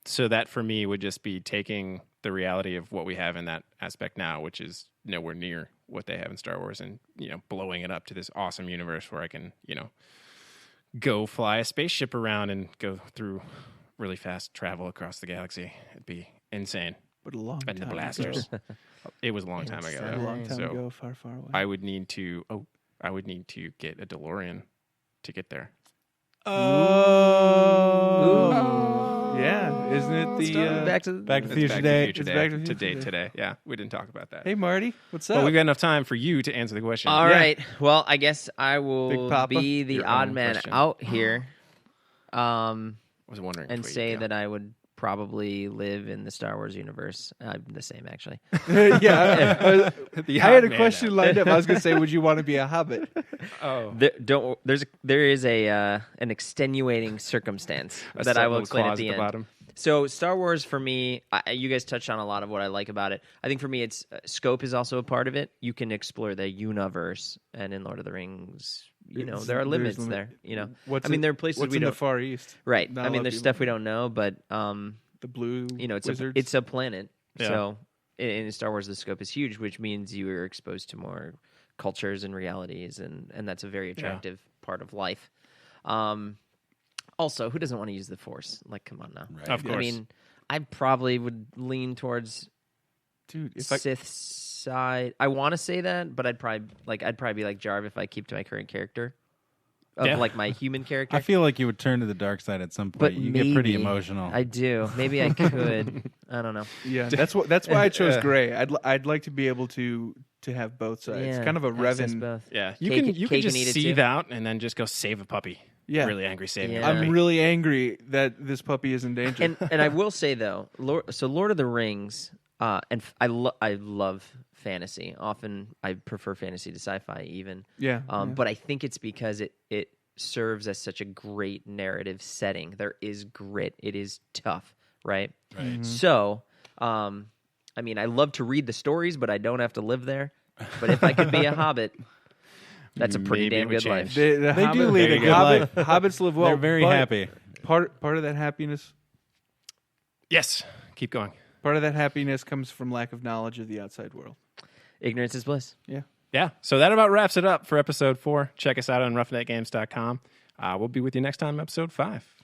So that for me would just be taking the reality of what we have in that aspect now, which is nowhere near what they have in Star Wars, and blowing it up to this awesome universe where I can go fly a spaceship around and go through really fast travel across the galaxy. It'd be insane. But a long And the time blasters. ago. It was a long time ago. A long time So ago, far, far away. I would need to get a DeLorean to get there. Yeah, isn't it the Back to Back to the It's Future Back Day. to the Future It's Day. Back to the To Future date Day. today. Yeah, we didn't talk about that. Hey Marty, what's up? But we've got enough time for you to answer the question. All right. Well, I guess I Big will Papa? be the Your odd own man question. out here, I was wondering. and which way say you'd go. that I would probably live in the Star Wars universe. I'm the same, actually. Yeah, The I had odd a man question out. lined up. I was going to say, would you want to be a hobbit? Oh, There is an extenuating circumstance that I will explain at the end. Bottom. So Star Wars for me, you guys touched on a lot of what I like about it. I think for me, it's scope is also a part of it. You can explore the universe, and in Lord of the Rings, there are limits there. There are places what's we in don't. the Far East, Right. Not a lot of there's people- stuff we don't know, but The blue, wizards. it's a planet. Yeah. So in Star Wars, the scope is huge, which means you are exposed to more cultures and realities, and that's a very attractive part of life. Also, who doesn't want to use the Force? Like, come on now. Right. Of course. I mean, I probably would lean towards Dude, if Sith side. I want to say that, but I'd probably be like Jarv if I keep to my current character, Yeah. like my human character. I feel like you would turn to the dark side at some point. But You get pretty maybe. emotional. I do. Maybe I could. I don't know. yeah, that's why I chose gray. I'd like to be able to have both sides. Yeah, Kind of a access Revan. both. Yeah, Cake- you cake can and just eat it seethe too. out and then just go save a puppy. Yeah. Really angry saving Yeah. a puppy. I'm really angry that this puppy is in danger. And I will say though, Lord of the Rings, I love fantasy. Often I prefer fantasy to sci-fi even. yeah, But I think it's because it serves as such a great narrative setting. There is grit. It is tough, right? Right. So, I love to read the stories, but I don't have to live there. But if I could be a hobbit, that's a pretty Maybe damn it would good life. change. The They do Hobbit- lead a good life. Hobbits live well. They're very but happy. Part of that happiness. Yes, keep going. Part of that happiness comes from lack of knowledge of the outside world. Ignorance is bliss. Yeah. Yeah, so that about wraps it up for episode 4. Check us out on roughneckgames.com. We'll be with you next time, episode 5.